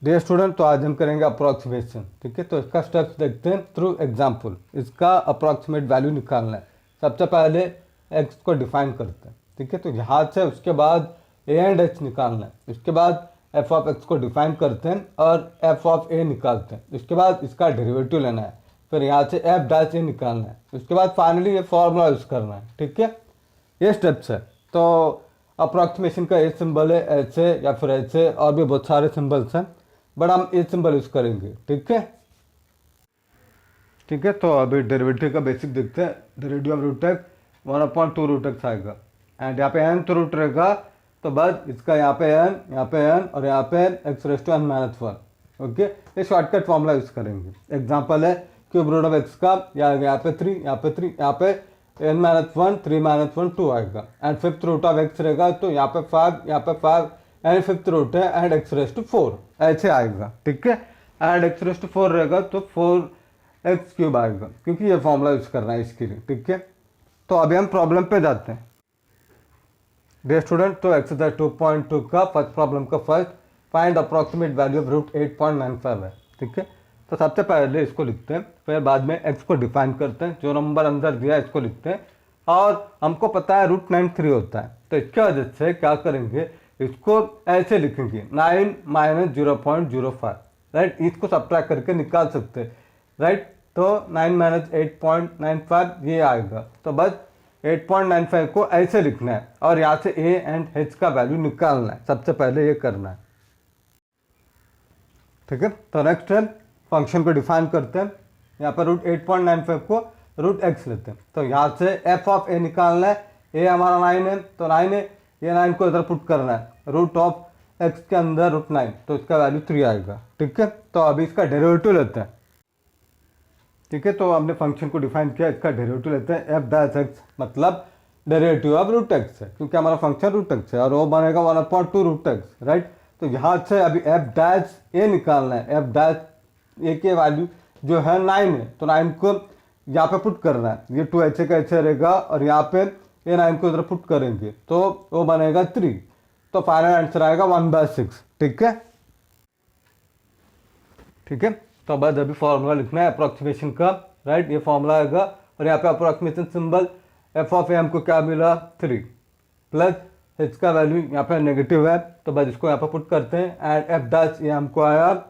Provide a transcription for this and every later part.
Dear student, तो आज हम करेंगे अप्रॉक्सीमेशन। ठीक है, तो इसका स्टेप्स देखते हैं थ्रू एग्जाम्पल। इसका अप्रॉक्सीमेट वैल्यू निकालना है। सबसे पहले एक्स को डिफाइन करते हैं। ठीक है, तो यहाँ से उसके बाद ए एंड एच निकालना है। उसके बाद एफ ऑफ एक्स को डिफाइन करते हैं और एफ ऑफ ए निकालते हैं। उसके बाद इसका डेरिवेटिव लेना है। फिर यहाँ से एफ डैश ए निकालना है। उसके बाद फाइनली ये फॉर्मूला यूज़ करना है। ठीक है, ये स्टेप्स है। तो अप्रॉक्सीमेशन का ए सिंबल है ऐसे या फिर ऐसे, और भी बहुत सारे सिंबल्स हैं, बट हम ए सिंबल यूज़ करेंगे। ठीक है, ठीक है। तो अभी डेरिवेटिव का बेसिक देखते हैं। Derivative of root X 1/2 root X आएगा एंड यहाँ पे एन तो रूट रहेगा, तो बस इसका यहाँ पे एन और यहाँ पे X raise to N minus 1। Okay, ये शॉर्टकट फॉर्मूला यूज़ करेंगे। एग्जाम्पल है क्यूब रूट ऑफ एक्स का, यहाँ पे 3, यहाँ पे 3, यहाँ पे n माइनस 1, 3 माइनस 1 2 आएगा and fifth root of X रहेगा, तो यहाँ पे 5, यहाँ पे 5 एंड फिफ्थ रूट है एंड एक्स रेस टू 4 ऐसे आएगा। ठीक है, एंड एक्स रेस टू 4 रहेगा तो 4x क्यूब आएगा, क्योंकि ये फॉर्मूला यूज़ करना है इसके लिए। ठीक है, तो अभी हम प्रॉब्लम पे जाते हैं। डियर स्टूडेंट, तो एक्सरसाइज 2.2 का फर्स्ट प्रॉब्लम का first find approximate value of root 8.95 है। ठीक है, तो सबसे पहले इसको लिखते हैं, फिर बाद में x को डिफाइन करते हैं। जो नंबर अंदर दिया है इसको लिखते हैं, और हमको पता है रूट 93 होता है, तो इसके वजह से क्या करेंगे, इसको ऐसे लिखेंगे 9 माइनस 0.05। राइट, इसको सब्ट्रैक्ट करके निकाल सकते हैं। राइट, तो 9 माइनस 8.95 ये आएगा, तो बस 8.95 को ऐसे लिखना है और यहाँ से a एंड h का वैल्यू निकालना है। सबसे पहले ये करना है। ठीक है, तो नेक्स्ट है फंक्शन को डिफाइन करते हैं। यहाँ पर रूट 8.95 को रूट एक्स लेते हैं, तो यहाँ से एफ ऑफ ए निकालना है। ए हमारा 9 है, तो 9 है, ये 9 को इधर पुट करना है। रूट ऑफ एक्स के अंदर रूट 9, तो इसका वैल्यू 3 आएगा। ठीक है, तो अभी इसका डेरिवेटिव लेते हैं। ठीक है, तो हमने फंक्शन को डिफाइन किया, इसका डेरिवेटिव लेते हैं। एफ डैश एक्स मतलब डेरिवेटिव ऑफ रूट एक्स है, क्योंकि हमारा फंक्शन रूट एक्स है, और वो बनेगा 1/2 रूट एक्स। राइट, तो यहाँ से अभी एफ डैश ए निकालना है। एफ डैश ए के वैल्यू जो है 9 है, तो 9 को यहाँ पे पुट करना है। ये 2 ऐसे का ऐसे रहेगा, और यहाँ पे ये 9 को इधर पुट करेंगे, तो वो बनेगा 3। तो फाइनल आंसर आएगा 1/6। ठीक है, ठीक है। तो बस अभी फॉर्मूला लिखना है अप्रॉक्सीमेशन का। राइट, ये फॉर्मूला आएगा, और यहाँ पे अप्रॉक्सीमेशन सिंबल एफ ऑफ ए हमको क्या मिला 3 प्लस एच का वैल्यू यहाँ पे नेगेटिव है, तो बस इसको यहाँ पे पुट करते हैं एंड एफ डैश ये हमको आया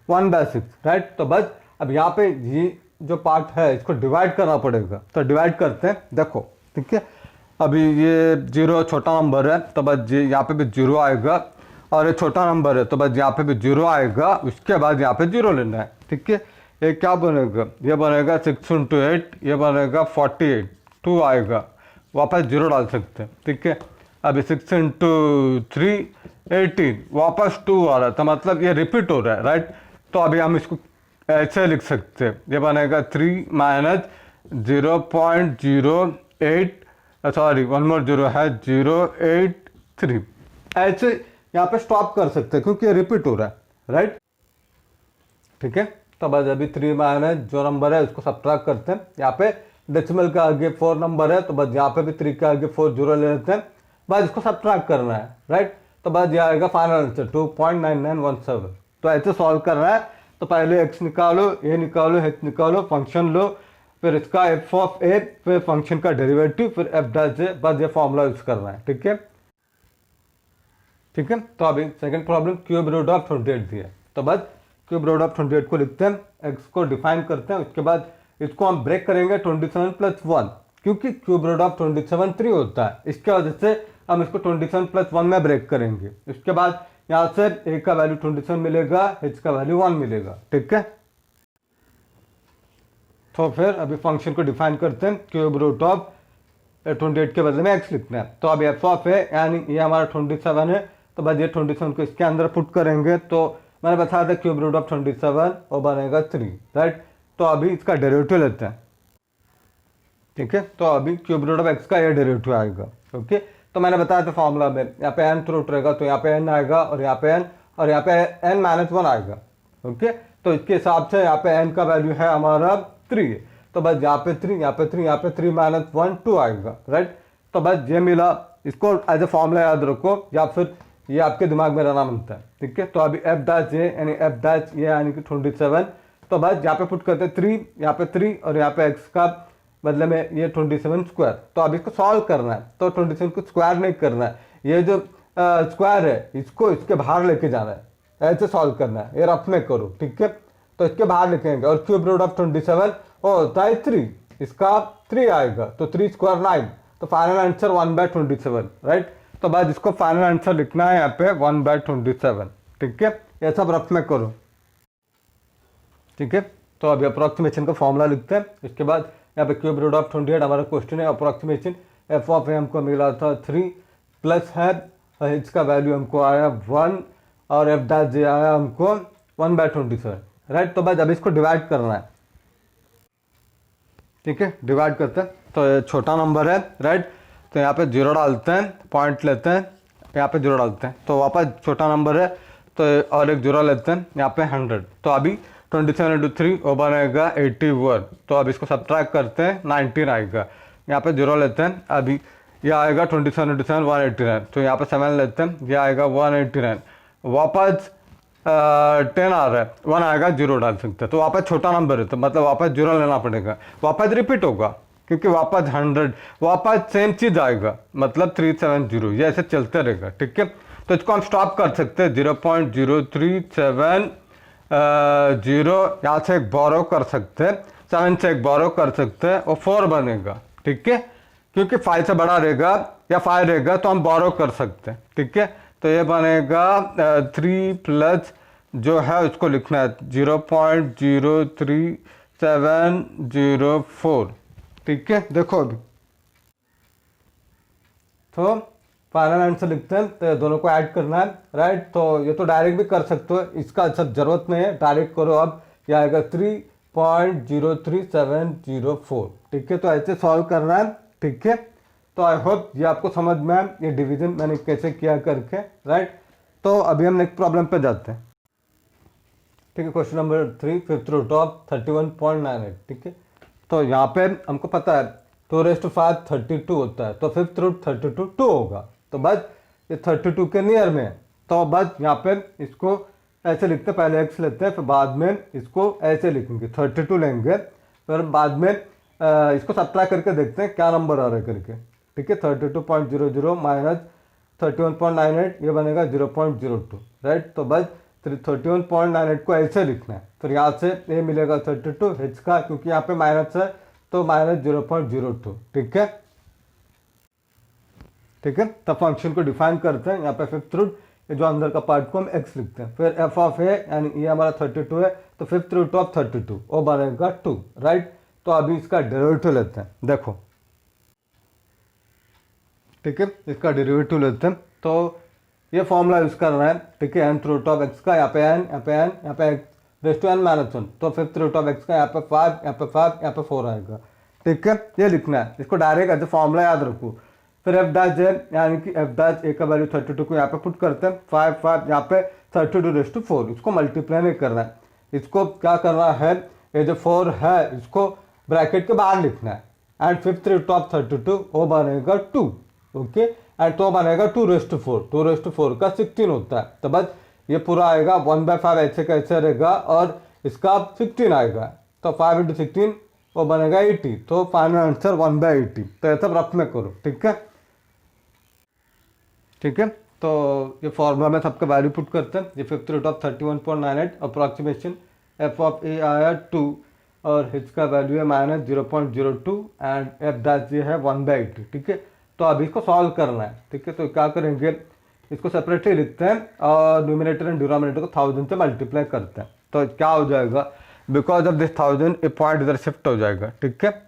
1/6। राइट, तो बस अब यहाँ पे ये जो पार्ट है इसको डिवाइड करना पड़ेगा, तो डिवाइड करते हैं। देखो, ठीक है, अभी ये 0 छोटा नंबर है, तो बस यहाँ पे भी 0 आएगा, और ये छोटा नंबर है, तो बस यहाँ पे भी 0 आएगा। उसके बाद यहाँ पे 0 लेना है। ठीक है, ये क्या बनेगा, ये बनेगा 6 × 8, ये बनेगा 48, 2 आएगा, वापस 0 डाल सकते हैं। ठीक है, अभी 6 × 3 18, वापस 2 आ रहा है, तो मतलब ये रिपीट हो रहा है। राइट, तो अभी हम इसको ऐसे लिख सकते हैं, ये बनेगा 3 माइनस 0.08, सॉरी 1 मोर 0 है 083। ऐसे यहाँ पे स्टॉप कर सकते हैं, क्योंकि ये रिपीट हो रहा है। राइट, ठीक है, तो बस अभी 3 माइनस जो नंबर है उसको सब्ट्रैक्ट करते हैं। यहाँ पे डेसिमल का आगे 4 नंबर है, तो बस यहाँ पे भी 3 के आगे 4 0 ले लेते हैं, बस इसको सब्ट्रैक्ट करना है। राइट, तो बस ये आएगा फाइनल आंसर 2.9917। तो ऐसे सॉल्व करना है, तो पहले x निकालो, a निकालो, h निकालो, फंक्शन लो, फिर इसका f ऑफ a, फिर फंक्शन का डेरिवेटिव, फिर f डैश a, बस ये फॉर्मूला यूज करना है। ठीक है, ठीक है। तो अभी second problem cube root of 28 दिया है, तो बस क्यूब रूट ऑफ 28 को लिखते हैं, x को डिफाइन करते हैं। उसके बाद इसको हम ब्रेक करेंगे 27 + 1, क्योंकि क्यूब रूट ऑफ 27 3 होता है, इसके वजह से हम इसको 27 + 1 में ब्रेक करेंगे। उसके बाद यहाँ से a का वैल्यू 27 मिलेगा, h का वैल्यू 1 मिलेगा। ठीक है, तो फिर अभी फंक्शन को डिफाइन करते हैं। क्यूब रूट ऑफ 28 के बदले में x लिखना है, तो अभी एफ ऑफ है, यानी ये हमारा 27 है, तो बस ये 27 को इसके अंदर पुट करेंगे। तो मैंने बताया था क्यूब रूट ऑफ 27 और बनेगा 3। राइट, तो अभी इसका डेरिवेटिव लेते हैं। ठीक है, तो अभी क्यूब रूट ऑफ एक्स का ये डेरिवेटिव आएगा। ओके, तो मैंने बताया था फॉर्मूला में, यहाँ पे n रूट रहेगा, तो यहाँ पे n आएगा, और यहाँ पे n, और यहाँ पे n माइनस 1 आएगा। ओके, तो इसके हिसाब से यहाँ पे n का वैल्यू है हमारा 3, तो बस यहाँ पे 3, यहाँ पे 3, यहाँ पे 3 माइनस 1 2 आएगा। राइट, तो बस ये मिला। इसको एज ए फॉर्मूला याद रखो, या फिर ये आपके दिमाग में रहना बनता है, ठीक है। तो अभी एफ डैश ये यानी एफ डैश ये यानी कि 27, तो बस यहाँ पे पुट करते हैं 3, यहाँ पे 3 और यहाँ पे एक्स का बदले में ये 27 स्क्वायर। तो अब इसको सॉल्व करना है, तो 27 को स्क्वायर नहीं करना है, ये जो स्क्वायर है इसको इसके बाहर लेके जाना है, ऐसे सॉल्व करना है, ये रफ में करो, ठीक है। तो इसके बाहर लिखेंगे और क्यूब रूट ऑफ 27 होता है 3, इसका 3 आएगा, तो 3 स्क्वायर 9, तो फाइनल आंसर 1/27, राइट। तो बस इसको फाइनल आंसर लिखना है यहाँ पे 1/27, ठीक है। ये सब रफ में करो, ठीक है। तो अभी अप्रोक्सीमेशन का फॉर्मूला लिखते हैं, इसके बाद यहाँ पे क्यूब रूट ऑफ 28 हमारा क्वेश्चन है। अप्रोक्सीमेशन एफ ऑफ ए हमको मिला था 3 प्लस है, इसका वैल्यू हमको आया 1 और एफ डैश जे आया हमको 1/27, राइट। तो बस अभी इसको डिवाइड करना है, ठीक है। डिवाइड करते हैं, तो ये छोटा नंबर है, राइट। तो यहाँ पे 0 डालते हैं, पॉइंट लेते हैं, यहाँ पे 0 डालते हैं, तो वापस छोटा नंबर है, तो और एक 0 लेते हैं, यहाँ पे 100। तो अभी 27 × 3 वो बनेगा 81। तो अब इसको सब्ट्रैक्ट करते हैं, 19 आएगा, यहाँ पे 0 लेते हैं, अभी ये आएगा 27 × 7 189, तो यहाँ पे 7 लेते हैं, ये आएगा 189, वापस 10 आ रहा है, 1 आएगा, 0 डाल सकते हैं। तो वापस छोटा नंबर है, तो मतलब वापस 0 लेना पड़ेगा, वापस रिपीट होगा क्योंकि वापस 100, वापस सेम चीज़ आएगा, मतलब 370, ये ऐसे चलते रहेगा, ठीक है। तो इसको हम स्टॉप कर सकते हैं 0.037 यहाँ से एक बोरो कर सकते हैं, 7 से एक बोरो कर सकते हैं और 4 बनेगा, ठीक है। क्योंकि 5 से बड़ा रहेगा या 5 रहेगा तो हम बोरो कर सकते हैं, ठीक है। तो ये बनेगा 3 प्लस जो है उसको लिखना है 0.03704, ठीक है। देखो अभी तो फाइनल आंसर लिखते हैं, तो दोनों को ऐड करना है, राइट। तो ये तो डायरेक्ट भी कर सकते हो, इसका सब जरूरत नहीं है, डायरेक्ट करो। अब ये आएगा 3.03704, ठीक है। तो ऐसे सॉल्व करना है, ठीक है। तो आई होप ये आपको समझ में आए, ये डिवीजन मैंने कैसे किया करके, राइट। तो अभी हम नेक्स्ट प्रॉब्लम पे जाते हैं, ठीक है। Question number 3, 5th root of 31.98, ठीक है। तो यहाँ पे हमको पता है 2⁵ 32 होता है, तो 5th रूट 32 2 होगा, तो बस ये 32 के नियर में है, तो बस यहाँ पे इसको ऐसे लिखते हैं, पहले x लेते हैं, फिर बाद में इसको ऐसे लिखेंगे 32 लेंगे, फिर बाद में इसको सब्ट्रैक्ट करके देखते हैं क्या नंबर आ रहा है करके, ठीक है। 32.00 माइनस 31.98 ये बनेगा 0.02, राइट। तो बस 31.98 को ऐसे लिखना है, फिर यहाँ से ये मिलेगा 32 h का, क्योंकि यहाँ पे माइनस है तो माइनस 0.02, ठीक है, ठीक है। तब फंक्शन को डिफाइन करते हैं, यहाँ पे 5th रूट ये जो अंदर का पार्ट को हम x लिखते हैं, फिर f ऑफ a यानी ये हमारा 32 है, तो 5th रूट ऑफ 32 वो बनेगा 2, राइट। तो अभी इसका डेरिवेटिव लेते हैं, देखो, ठीक है। इसका डेरिवेटिव लेते हैं, तो ये फॉर्मूला यूज करना है, ठीक है। nth रूट ऑफ x का यहाँ पे n, यहाँ पे n, यहाँ पे x⁻⁻1, तो 5th रूट ऑफ x का यहाँ पे 5, यहाँ पे 5, यहाँ पे 4 आएगा, ठीक है। ये लिखना है, इसको डायरेक्ट ऐसे फॉर्मूला याद रखो। फिर एफ डैश जे यानी कि एफ डैश ए का वैल्यू 32 को यहाँ पे पुट करते हैं, 5 5 यहाँ पे 32⁴, इसको मल्टीप्लाई नहीं करना है, इसको क्या करना है, ये जो 4 है इसको ब्रैकेट के बाहर लिखना है, एंड 5th रूट ऑफ 32 वो बनेगा 2, ओके। एंड तो बनेगा 2⁴, 2⁴ का 16 होता है, तो बस ये पूरा आएगा 1/5 ऐसे कैसे रहेगा, और इसका 16 आएगा, तो 5 × 16 वो बनेगा 80, तो फाइनल आंसर 1/80। तो ये सब रफ में करो, ठीक है, ठीक है। तो ये फॉर्मूला में सबका वैल्यू पुट करते हैं, ये 5th root of 31.98 approximation F of A आया 2 और h का वैल्यू है माइनस 0.02 एंड एफ डैश ये है 1/80, ठीक है। तो अभी इसको सॉल्व करना है, ठीक है। तो क्या करेंगे, इसको सेपरेटली लिखते हैं और न्यूमिनेटर एंड डिनोमिनेटर को 1000 से मल्टीप्लाई करते हैं, तो क्या हो जाएगा, because of this 1000 A point इधर शिफ्ट हो जाएगा, ठीक है।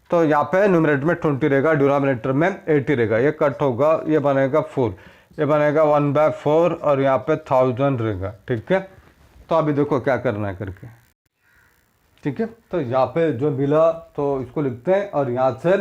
तो यहाँ पे न्यूमिनेटर में 20 रहेगा, डिनोमिनेटर में 80 रहेगा, ये कट होगा, ये बनेगा 4, ये बनेगा 1/4 और यहाँ पे 1000 रहेगा, ठीक है। तो अभी देखो क्या करना है करके, ठीक है। तो यहाँ पे जो मिला तो इसको लिखते हैं और यहाँ से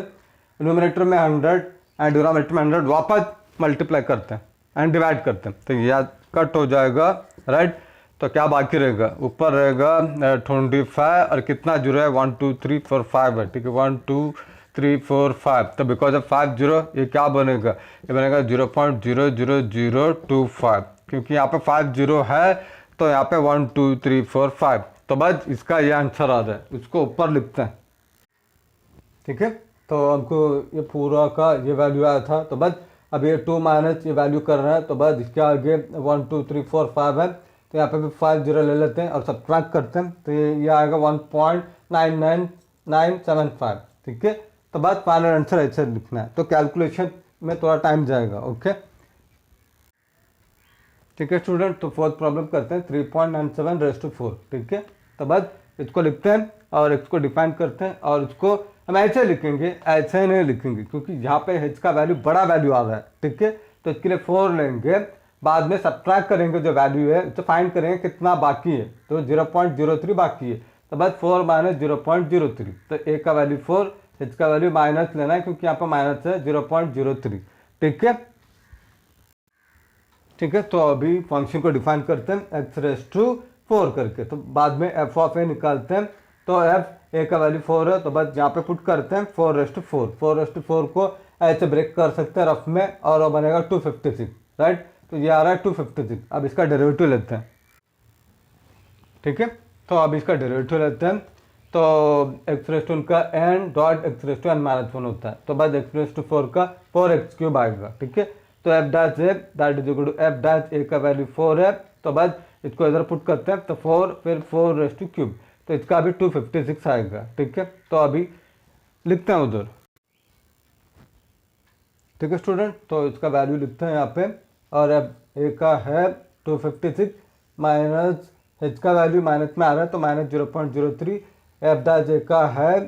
न्यूमिनेटर में 100 एंड डिनोमिनेटर में 100 वापस मल्टीप्लाई करते हैं एंड डिवाइड करते हैं, तो यह कट हो जाएगा, राइट। तो क्या बाकी रहेगा, ऊपर रहेगा 25 और कितना 0 है 1 2 3 4 5 है, ठीक है। 1 2 0.00345। तो बिकॉज ऑफ 50 ये क्या बनेगा, ये बनेगा 0.00025, क्योंकि यहाँ पे 50 है तो यहाँ पे 1 2 3 4 5। तो बस इसका ये आंसर आ रहा है, उसको ऊपर लिखते हैं। ठीक है, तो हमको ये पूरा का ये वैल्यू आया था, तो बस अब ये 2 माइनस ये वैल्यू कर रहा है, तो बस इसके आगे 1 2 3 4 5 है, तो यहाँ पे भी 50 ले लेते हैं और सब्ट्रैक्ट करते हैं, तो ये आएगा 1.99975। ठीक है, तो बस फाइनल आंसर ऐसे लिखना है, तो कैलकुलेशन में थोड़ा टाइम जाएगा। ओके, ठीक है स्टूडेंट, तो फोर्थ प्रॉब्लम करते हैं 3.97 रेज़ टू 4। ठीक है, तो बस इसको लिखते हैं और इसको डिफाइन करते हैं, और इसको हम ऐसे लिखेंगे, ऐसे नहीं लिखेंगे क्योंकि यहाँ पे h का वैल्यू बड़ा वैल्यू आ रहा है। ठीक है, तो इसके लिए 4 लेंगे, बाद में सब्ट्रैक्ट करेंगे जो वैल्यू है, तो फाइंड करेंगे कितना बाकी है, तो 0.03 बाकी है, तो बस 4 माइनस 0.03, तो a का वैल्यू 4, h का वैल्यू माइनस लेना है क्योंकि यहाँ पर माइनस है 0.03। ठीक है, ठीक है, तो अभी फंक्शन को डिफाइन करते हैं x रेज़ टू 4 करके, तो बाद में f ऑफ a निकालते हैं, तो f a का वैल्यू 4 है, तो बस यहाँ पे पुट करते हैं 4 रेज़ टू 4। 4 रेज़ टू 4 को ऐसे ब्रेक कर सकते हैं रफ में, और वो बनेगा 256, राइट, तो ये आ रहा है 256। अब इसका डेरिवेटिव लेते हैं। ठीक है, तो अब इसका डेरिवेटिव लेते हैं, तो x रेज़ टू का n dot x raise to n minus 1 होता है, तो बस x रेज़ टू 4 का 4x क्यूब आएगा। ठीक है, तो f dash a that is equal to f dash a का वैल्यू 4 है, तो बस इसको इधर पुट करते हैं, तो 4 फिर 4 रेज़ टू क्यूब, तो इसका अभी 256 आएगा। ठीक है, तो अभी लिखते हैं उधर। ठीक है स्टूडेंट, तो इसका वैल्यू लिखते हैं यहाँ पे, और अब a का है 256 माइनस h का वैल्यू माइनस में आ रहा है, तो माइनस 0.03, f डैश a का है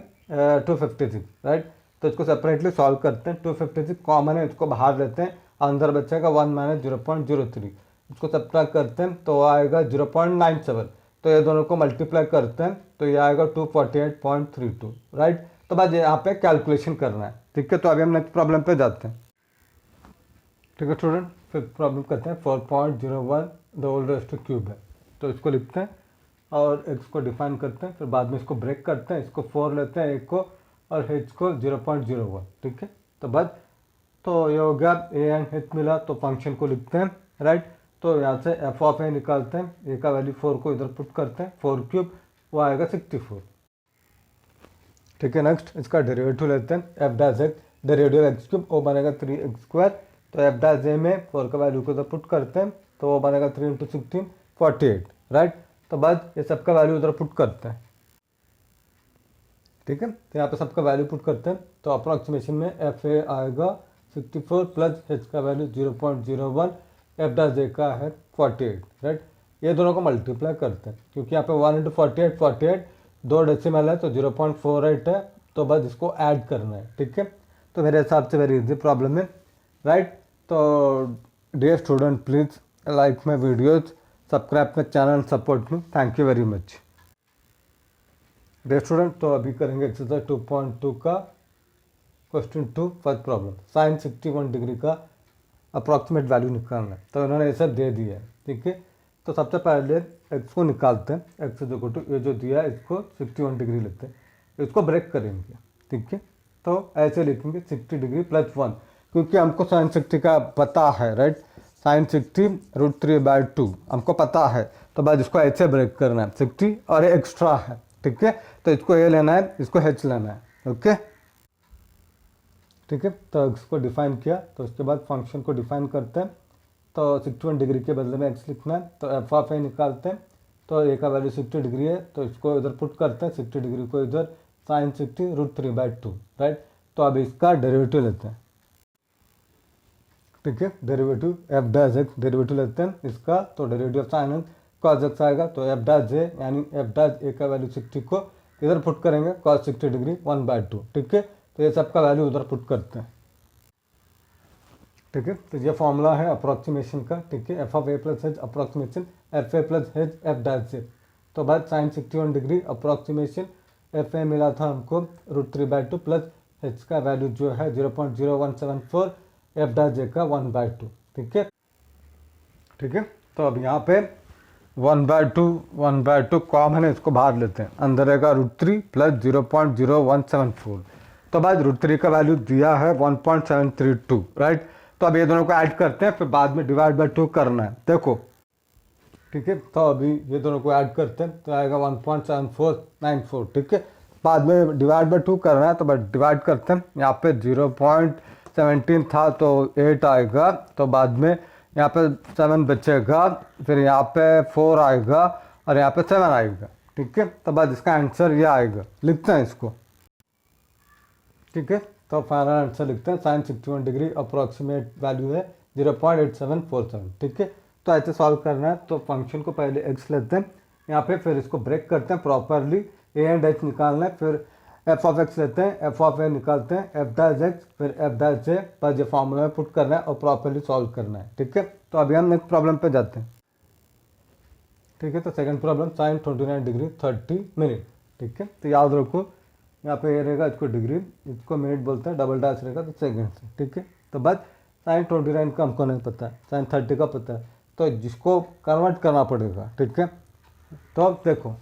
256, राइट, तो इसको सेपरेटली सॉल्व करते हैं। 256 कॉमन है, इसको बाहर लेते हैं, अंदर बचेगा 1 माइनस 0.03, इसको सब्ट्रैक्ट करते हैं तो आएगा 0.97, तो ये दोनों को मल्टीप्लाई करते हैं तो ये आएगा 248.32, राइट। तो बस यहाँ पे कैलकुलेशन करना है। ठीक है, तो अभी हम नेक्स्ट प्रॉब्लम पे जाते हैं। ठीक है स्टूडेंट, फिफ्थ प्रॉब्लम करते हैं 4.01 the whole raise to cube है, तो इसको लिखते हैं और x को डिफाइन करते हैं, फिर बाद में इसको ब्रेक करते हैं, इसको 4 लेते हैं एक को, और h को 0.01। ठीक है, तो बस तो ये हो गया a एंड h मिला, तो फंक्शन को लिखते हैं, राइट, तो यहाँ से f ऑफ a निकालते हैं, a का वैल्यू 4 को इधर पुट करते हैं, 4 क्यूब वो आएगा 64। ठीक है, नेक्स्ट इसका डेरिवेटिव लेते हैं, f dash x derivative x cube वो बनेगा 3x स्क्वायर, तो f डैश a में 4 का वैल्यू को इधर पुट करते हैं, तो वो बनेगा 3 × 16 48, राइट, तो बस ये सबका वैल्यू उधर पुट करते हैं। ठीक है, तो यहाँ पे सबका वैल्यू पुट करते हैं, तो अप्रॉक्सीमेशन में एफ ए आएगा 64 प्लस h का वैल्यू 0.01, f डैश a का है 48, राइट, ये दोनों को मल्टीप्लाई करते हैं क्योंकि यहाँ पे 1 × 48 48 2 डेसिमल है, तो 0.48 है, तो बस इसको ऐड करना है। ठीक है, तो मेरे हिसाब से वेरी इजी प्रॉब्लम है, राइट। तो dear student please like my videos, subscribe my channel, support me, thank you very much. Dear student, तो अभी करेंगे एक्सरसाइज 2.2 का question 2 first problem, sine 61 degree का अप्रॉक्सीमेट वैल्यू निकालना है, तो इन्होंने ऐसा दे दिया है। ठीक है, तो सबसे पहले x को निकालते हैं, x इक्वल टू ये जो दिया है इसको 61 डिग्री लेते हैं, इसको ब्रेक करेंगे। ठीक है, तो ऐसे लिखेंगे 60 डिग्री प्लस 1, क्योंकि हमको साइन 60 का पता है, राइट, साइन 60 √3/2 हमको पता है, तो बस इसको ऐसे ब्रेक करना है 60, और ये एक्स्ट्रा है। ठीक है, तो इसको ये लेना है, इसको h लेना है। ओके, ठीक है, तो इसको डिफाइन किया, तो उसके बाद फंक्शन को डिफाइन करते हैं, तो 61 डिग्री के बदले में x लिखना है, तो f ऑफ a निकालते हैं, तो a का वैल्यू 60 डिग्री है, तो इसको इधर पुट करते हैं, 60 डिग्री को इधर, साइन 60 √3/2, राइट, तो अब इसका डेरिवेटिव लेते हैं। ठीक है, derivative f dash x derivative लेते हैं इसका, तो derivative of sine cos x आएगा, तो f डैश a यानी f डैश a का वैल्यू 60 को इधर पुट करेंगे, cos 60 डिग्री 1/2। ठीक है, तो ये सबका वैल्यू उधर पुट करते हैं। ठीक है, तो ये फॉर्मूला है अप्रॉक्सीमेशन का। ठीक है, f of a plus h approximation f a plus h f dash a, तो बाद sine 61 degree approximation f a मिला था हमको √3/2 प्लस h का वैल्यू जो है 0.0174, f डैश a का 1/2। ठीक है, ठीक है, तो अब यहाँ पे 1/2 कॉमन है, इसको बाहर लेते हैं, अंदर रहेगा √3 प्लस 0.0174, तो बाद √3 का वैल्यू दिया है 1.732, राइट। तो अब ये दोनों को ऐड करते हैं, फिर बाद में डिवाइड बाय 2 करना है, देखो, ठीक है। तो अभी ये दोनों को ऐड करते हैं तो आएगा 1.7494, ठीक है। बाद में डिवाइड बाय 2 करना है, तो बस डिवाइड करते हैं। यहाँ पे 0.17 था तो 8 आएगा, तो बाद में यहाँ पे 7 बचेगा, फिर यहाँ पे 4 आएगा और यहाँ पे 7 आएगा, ठीक है। तो बाद इसका आंसर ये आएगा, लिखते हैं इसको, ठीक है। तो फाइनल आंसर लिखते हैं, sin 61 डिग्री अप्रॉक्सीमेट वैल्यू है 0.8747, ठीक है। तो ऐसे सॉल्व करना है, तो फंक्शन को पहले x लेते हैं यहाँ पे, फिर इसको ब्रेक करते हैं प्रॉपरली, a एंड h निकालना है, फिर f ऑफ x लेते हैं, f ऑफ a निकालते हैं, f डैश x, फिर f डैश a पर ये फॉर्मूला में पुट करना है और प्रॉपरली सॉल्व करना है, ठीक है। तो अभी हम नेक्स्ट प्रॉब्लम पे जाते हैं, ठीक है। तो second problem sin 29 degree 30 minute, ठीक है। तो याद रखो यहाँ पे ये रहेगा, इसको डिग्री, इसको मिनट बोलते हैं, डबल डैश रहेगा तो सेकंड से, ठीक है। तो बस sin 29 का हमको नहीं पता है, sin 30 का पता है, तो जिसको कन्वर्ट करना पड़ेगा, ठीक है। तो अब देखो,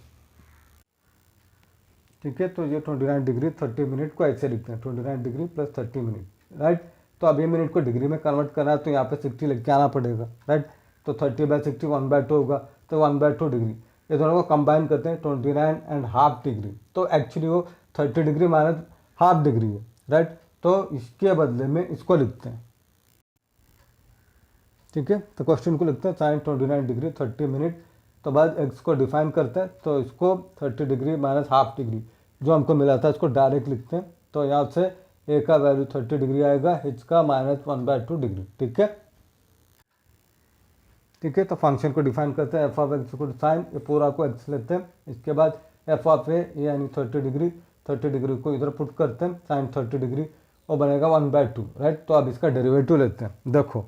ठीक है। तो ये 29 डिग्री 30 मिनट को ऐसे लिखते हैं, 29 डिग्री प्लस 30 मिनट, राइट। तो अब ये मिनट को डिग्री में कन्वर्ट करना है, तो यहाँ पे 60 लेके आना पड़ेगा, राइट। तो 30/60 1/2 होगा, तो 1/2 डिग्री, ये दोनों को कंबाइन करते हैं 29.5 डिग्री, तो एक्चुअली वो 30 डिग्री माइनस हाफ डिग्री है, राइट। तो इसके बदले में इसको लिखते हैं, ठीक है। तो क्वेश्चन को लिखते हैं sin 29 डिग्री 30 मिनट, तो बाद x को डिफाइन करते हैं, तो इसको 30 डिग्री माइनस हाफ डिग्री जो हमको मिला था इसको डायरेक्ट लिखते हैं। तो यहाँ से a का वैल्यू 30 डिग्री आएगा, h का -1/2 डिग्री, ठीक है, ठीक है। तो फंक्शन को डिफाइन करते हैं, f ऑफ x को साइन, ये पूरा को x लेते हैं, इसके बाद f ऑफ a यानी 30 डिग्री को इधर पुट करते हैं, sin 30 डिग्री वो बनेगा 1/2, राइट। तो अब इसका डेरिवेटिव लेते हैं, देखो,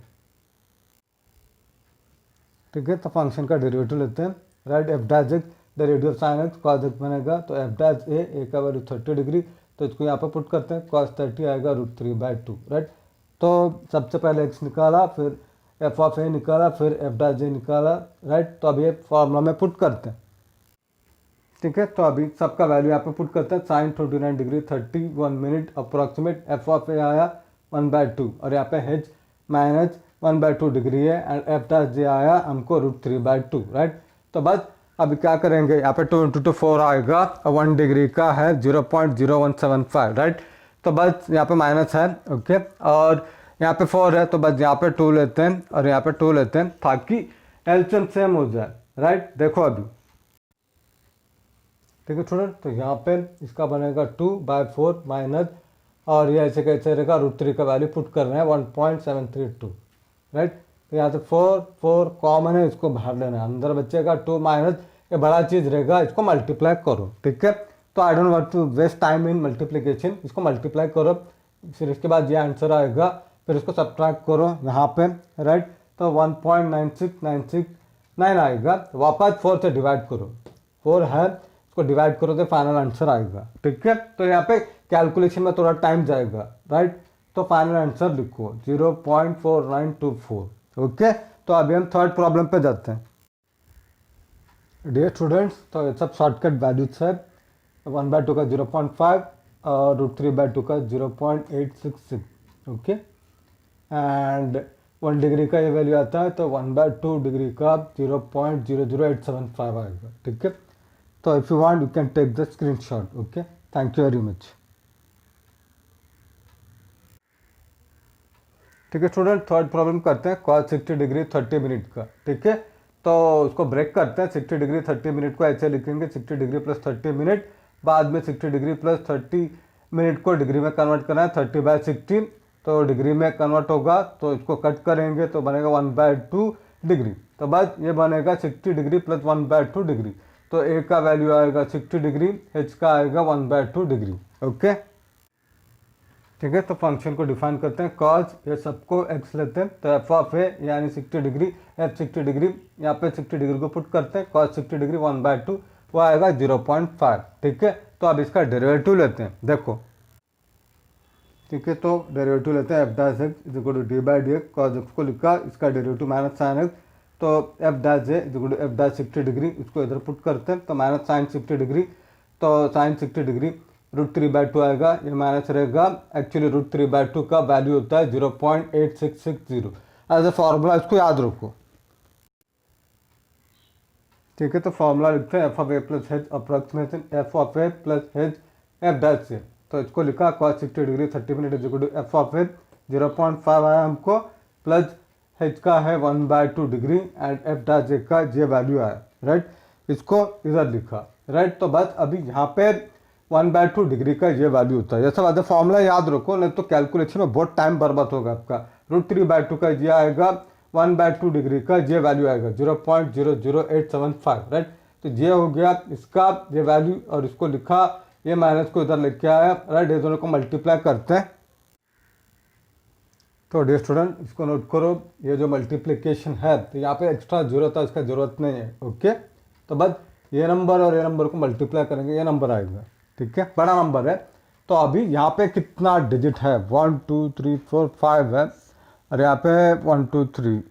ठीक है। तो फंक्शन का डेरिवेटिव लेते हैं, right. f dash x derivative sign x cos x बनेगा, तो f डैश a का वैल्यू 30 डिग्री, तो इसको यहाँ पर पुट करते हैं, cos 30 आएगा √3/2, राइट। तो सबसे पहले x निकाला, फिर f ऑफ a निकाला, फिर f डैश a निकाला, राइट। तो अब ये फॉर्मूला में पुट करते हैं, ठीक है। तो अभी सबका वैल्यू यहाँ पे पुट करते हैं, sin 29 degree 31 minute approximate, f of a आया 1/2 और यहाँ पे h माइनस 1/2 डिग्री है, एंड f डैश j आया हमको √3/2, राइट। तो बस अभी क्या करेंगे, यहाँ पे 2 × 2 4 आएगा और 1 डिग्री का है 0.0175, राइट। तो बस यहाँ पे माइनस है, ओके, और यहाँ पे 4 है, तो बस यहाँ पे 2 लेते हैं और यहाँ पे 2 लेते हैं ताकि एलसीएम सेम हो जाए, राइट। देखो अभी, ठीक है स्टूडेंट। तो यहाँ पे इसका बनेगा 2/4 माइनस, और ये ऐसे कैसे रहेगा, √3 का वैल्यू पुट करना है 1.732, राइट। तो यहाँ से 4 कॉमन है, इसको बाहर लेना है, अंदर बचेगा 2 माइनस, ये बड़ा चीज़ रहेगा, इसको मल्टीप्लाई करो, ठीक है। तो I don't want to waste time in multiplication, इसको मल्टीप्लाई करो, फिर इसके बाद ये आंसर आएगा, फिर इसको सब्ट्रैक्ट करो यहाँ पे, राइट। तो 1.96969 आएगा, वापस 4 से डिवाइड करो, 4 है, को डिवाइड करो तो फाइनल आंसर आएगा, ठीक है। तो यहाँ पे कैलकुलेशन में थोड़ा टाइम जाएगा, राइट। तो फाइनल आंसर लिखो 0.4924, ओके। तो अभी हम थर्ड प्रॉब्लम पे जाते हैं, डियर स्टूडेंट्स। तो ये सब शॉर्टकट वैल्यूज है, 1/2 का 0.5 और √3/2 का 0.866, ओके। एंड 1 डिग्री का ये वैल्यू आता है, तो 1/2 डिग्री का 0.00875 आएगा, ठीक है। So if you want, you can take the screenshot. Okay, thank you very much. ठीक है स्टूडेंट, थर्ड प्रॉब्लम करते हैं, cos 60 डिग्री 30 मिनट का, ठीक है। तो उसको ब्रेक करते हैं, 60 डिग्री 30 मिनट को ऐसे लिखेंगे, 60 डिग्री प्लस 30 मिनट, बाद में 60 डिग्री प्लस 30 मिनट को डिग्री में कन्वर्ट करना है, 30/60, तो डिग्री में कन्वर्ट होगा, तो इसको कट करेंगे तो बनेगा 1/2 डिग्री, तो बस ये बनेगा 60 डिग्री प्लस 1/2 डिग्री, तो a का वैल्यू आएगा 60 डिग्री, h का आएगा 1/2 डिग्री, ओके, ठीक है। तो फंक्शन को डिफाइन करते हैं, cos, ये सबको x लेते हैं, तो f ऑफ a यानी 60 डिग्री, f 60 डिग्री, यहाँ पे 60 डिग्री को पुट करते हैं, cos 60 डिग्री 1/2, वो आएगा 0.5, ठीक है। तो अब इसका डेरिवेटिव लेते हैं, देखो, ठीक है। तो डेरिवेटिव लेते हैं, f dash x is equal to d/dx, cos x को लिखा, इसका डेरिवेटिव माइनस sin x, तो f dash j is equal to f dash 60 degree, इसको इधर पुट करते हैं, तो माइनस sin 60 डिग्री, तो sin 60 डिग्री √3/2 आएगा, ये माइनस रहेगा। एक्चुअली √3/2 का वैल्यू होता है 0.8660। एज ए फॉर्मूला इसको याद रखो, ठीक है। तो फॉर्मूला लिखते हैं F of A plus H approximation F of A plus H F dash से। तो इसको लिखा cos 60 degree 30 minute is equal to F of A 0.5 आया हमको, प्लस हेच का है 1/2 degree and F dash A का ये वैल्यू आया, राइट। इसको इधर लिखा, राइट। तो बस अभी यहाँ पे 1/2 डिग्री का ये वैल्यू होता है। जैसा बात है फॉर्मूला याद रखो, नहीं तो कैलकुलेशन में बहुत टाइम बर्बाद होगा आपका। √3/2 का ये आएगा, 1/2 डिग्री का ये वैल्यू आएगा 0.00875, राइट। तो ये हो गया इसका ये वैल्यू, और इसको लिखा, ये माइनस को इधर लेके आया, राइट। ये दोनों को मल्टीप्लाई करते हैं। तो डियर स्टूडेंट इसको नोट करो, ये जो मल्टीप्लिकेशन है तो यहाँ पे एक्स्ट्रा जीरो था, इसका जरूरत नहीं है, ओके। तो बस ये नंबर और ये नंबर को मल्टीप्लाई करेंगे, ये नंबर आएगा, ठीक है, बड़ा नंबर है। तो अभी यहाँ पे कितना डिजिट है, 1 2 3 4 5 है, और यहाँ पे 1 2 3